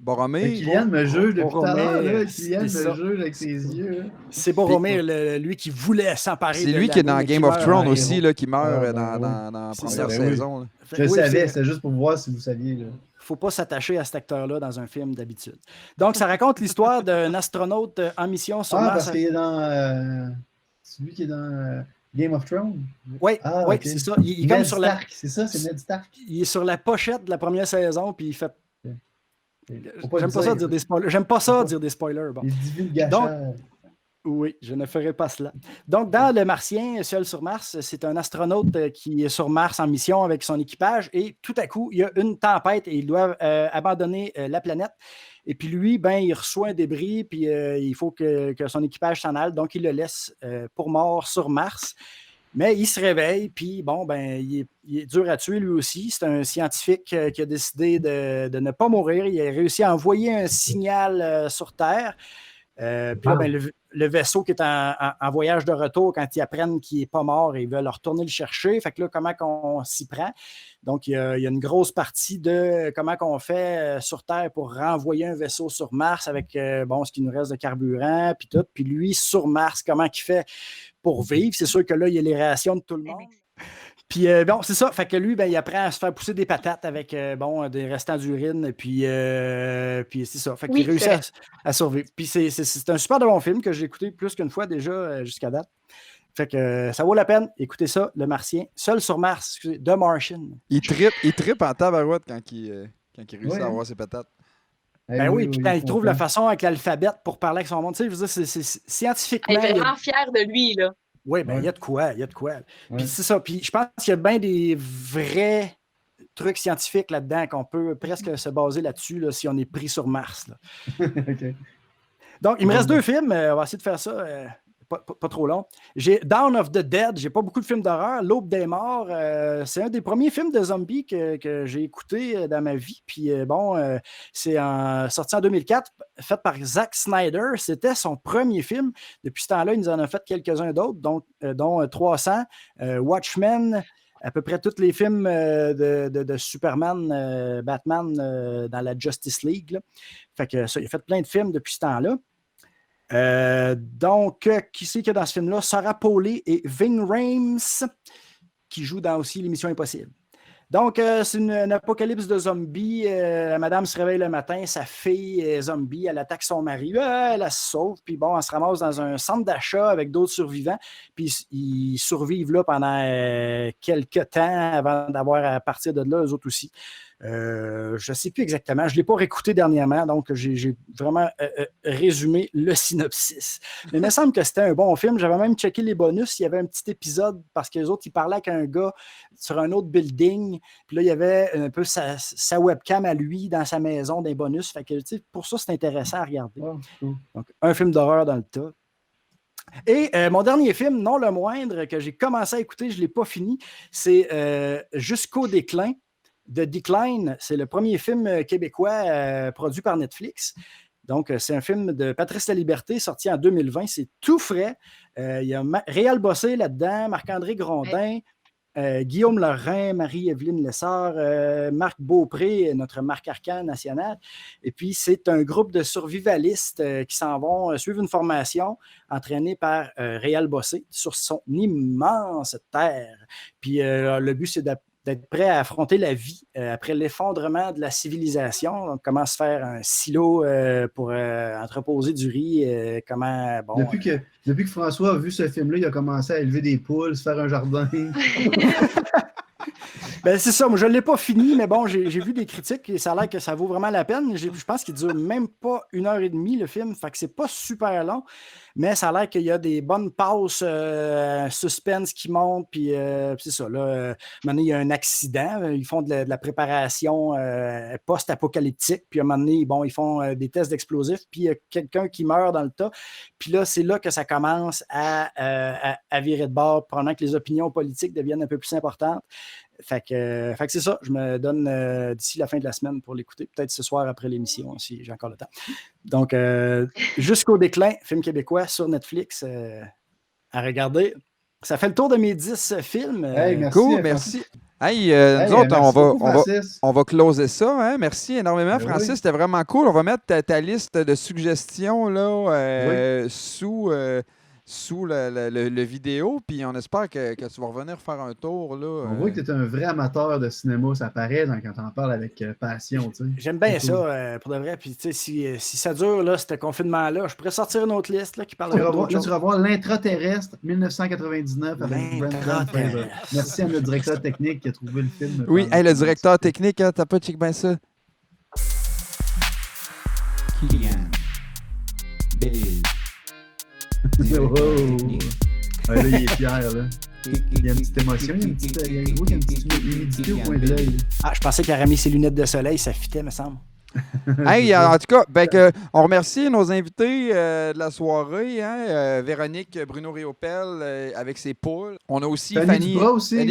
Boromir. Kylian me juge depuis tout à l'heure. Kylian me juge avec ses yeux. C'est Boromir, lui qui voulait s'emparer. C'est lui qui est dans Game of Thrones aussi, là, qui meurt dans la première saison. Je savais, c'était juste pour voir si vous saviez. Il ne faut pas s'attacher à cet acteur-là dans un film d'habitude. Donc, ça raconte l'histoire d'un astronaute en mission sur Mars. Parce qu'il est dans... c'est lui qui est dans... Game of Thrones? Oui, okay. C'est ça. Il est comme sur Stark, c'est ça, c'est Ned Stark. Il est sur la pochette de la première saison, puis il fait... J'aime pas ça dire des spoilers. J'aime pas ça dire des spoilers. Bon. Il divulgue. Donc, oui, je ne ferai pas cela. Donc, dans Le Martien, Seul sur Mars, c'est un astronaute qui est sur Mars en mission avec son équipage et tout à coup, il y a une tempête et ils doivent abandonner la planète. Et puis lui, il reçoit un débris, puis il faut que son équipage s'en aille. Donc, il le laisse pour mort sur Mars. Mais il se réveille, puis il est dur à tuer lui aussi. C'est un scientifique qui a décidé de ne pas mourir. Il a réussi à envoyer un signal sur Terre. Puis là, le vaisseau qui est en voyage de retour, quand ils apprennent qu'il n'est pas mort, ils veulent retourner le chercher. Fait que là, comment qu'on s'y prend? Donc, il y a une grosse partie de comment qu'on fait sur Terre pour renvoyer un vaisseau sur Mars avec ce qui nous reste de carburant, puis tout. Puis lui, sur Mars, comment il fait pour vivre? C'est sûr que là, il y a les réactions de tout le monde. Puis c'est ça. Fait que lui, il apprend à se faire pousser des patates avec des restants d'urine. Puis c'est ça. Fait qu'il réussit à survivre. Puis c'est un super de bon film que j'ai écouté plus qu'une fois déjà jusqu'à date. Fait que ça vaut la peine. Écoutez ça, Le Martien. Seul sur Mars, The Martian. Il trippe en tabarouette quand il réussit à avoir ses patates. Oui, puis quand il trouve la façon avec l'alphabet pour parler avec son monde, tu sais, je veux dire, c'est scientifiquement. Il est vraiment fier de lui, là. Oui, il y a de quoi, Puis c'est ça, puis je pense qu'il y a bien des vrais trucs scientifiques là-dedans qu'on peut presque se baser là-dessus là, si on est pris sur Mars. Là. Okay. Donc, il me reste 2 films, on va essayer de faire ça pas trop long. J'ai Dawn of the Dead, j'ai pas beaucoup de films d'horreur. L'Aube des morts, c'est un des premiers films de zombies que j'ai écouté dans ma vie. Puis c'est sorti en 2004, fait par Zack Snyder. C'était son premier film. Depuis ce temps-là, il nous en a fait quelques-uns d'autres, dont 300, Watchmen, à peu près tous les films de Superman, Batman dans la Justice League. Là. Fait que ça, il a fait plein de films depuis ce temps-là. Qui c'est qu'il y a dans ce film-là? Sarah Polley et Ving Rhames, qui jouent dans aussi l'Émission Impossible. Donc, c'est une apocalypse de zombies. La madame se réveille le matin, sa fille est zombie, elle attaque son mari, elle se sauve, puis elle se ramasse dans un centre d'achat avec d'autres survivants, puis ils survivent là pendant quelques temps avant d'avoir à partir de là, eux autres aussi. Je ne sais plus exactement. Je ne l'ai pas réécouté dernièrement, donc j'ai vraiment résumé le synopsis. Mais il me semble que c'était un bon film. J'avais même checké les bonus. Il y avait un petit épisode parce que les autres, ils parlaient avec un gars sur un autre building. Puis là, il y avait un peu sa webcam à lui dans sa maison, des bonus. Fait que, pour ça, c'est intéressant à regarder. Donc, un film d'horreur dans le tas. Et mon dernier film, non le moindre, que j'ai commencé à écouter, je ne l'ai pas fini, c'est Jusqu'au déclin. The Decline, c'est le premier film québécois produit par Netflix. Donc, c'est un film de Patrice Laliberté sorti en 2020. C'est tout frais. Il y a Réal Bossé là-dedans, Marc-André Grondin, Guillaume Lorrain, Marie-Evelyne Lessard, Marc Beaupré, notre Marc Arcan national. Et puis, c'est un groupe de survivalistes qui s'en vont suivre une formation entraînée par Réal Bossé sur son immense terre. Puis, le but, c'est d'être prêt à affronter la vie après l'effondrement de la civilisation. Donc, comment se faire un silo pour entreposer du riz, Depuis que François a vu ce film-là, il a commencé à élever des poules, se faire un jardin. C'est ça, moi je ne l'ai pas fini, mais bon, j'ai vu des critiques et ça a l'air que ça vaut vraiment la peine. Je pense qu'il ne dure même pas 1h30 le film, fait que c'est pas super long, mais ça a l'air qu'il y a des bonnes passes, suspense qui montent, puis c'est ça, là, maintenant il y a un accident, ils font de la préparation post-apocalyptique, puis à un moment donné, ils font des tests d'explosifs, puis il y a quelqu'un qui meurt dans le tas, puis là, c'est là que ça commence à virer de bord, pendant que les opinions politiques deviennent un peu plus importantes. Fait que c'est ça, je me donne d'ici la fin de la semaine pour l'écouter, peut-être ce soir après l'émission si j'ai encore le temps. Donc, Jusqu'au déclin, film québécois sur Netflix à regarder. Ça fait le tour de mes 10 films. Hey, merci, cool, merci. Nous autres, on va closer ça. Hein? Merci énormément, Francis. Oui. C'était vraiment cool. On va mettre ta liste de suggestions là, sous le vidéo, puis on espère que tu vas revenir faire un tour. Là, On voit que tu es un vrai amateur de cinéma, ça paraît quand tu en parles avec passion. T'sais. J'aime bien ça, pour de vrai. Puis si ça dure, là, ce confinement-là, je pourrais sortir une autre liste là, qui parle de tu vas voir L'intraterrestre 1999 avec Brendan Fraser. Merci à notre directeur technique qui a trouvé le film. Oui, le directeur technique, hein, t'as pas checké bien ça. Kylian Bale. Wow. Là, il est fier, là. Il y a une petite émotion, il y a une petite humidité au coin de l'œil. Je pensais qu'il aurait mis ses lunettes de soleil, ça fitait, me semble. Hey, en tout cas, on remercie nos invités de la soirée, hein, Véronique Bruno Riopel avec ses poules. On a aussi Fanny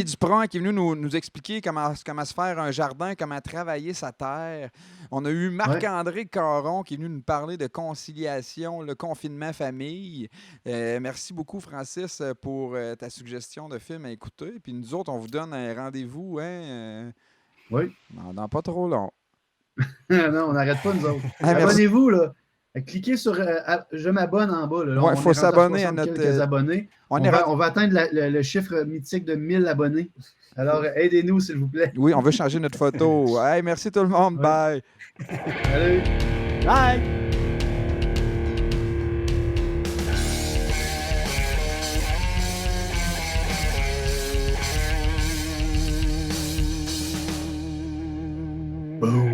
Duprat qui est venue nous expliquer comment se faire un jardin, comment travailler sa terre. On a eu Marc-André Caron qui est venu nous parler de conciliation, le confinement famille. Merci beaucoup, Francis, pour ta suggestion de film à écouter. Puis nous autres, on vous donne un rendez-vous dans pas trop long. Non, on n'arrête pas, nous autres. Abonnez-vous, là. Cliquez sur je m'abonne en bas. Il faut s'abonner à notre. Abonnés. On va atteindre le chiffre mythique de 1000 abonnés. Alors, aidez-nous, s'il vous plaît. Oui, on veut changer notre photo. Hey, merci tout le monde. Bye. Salut. Bye. Boom.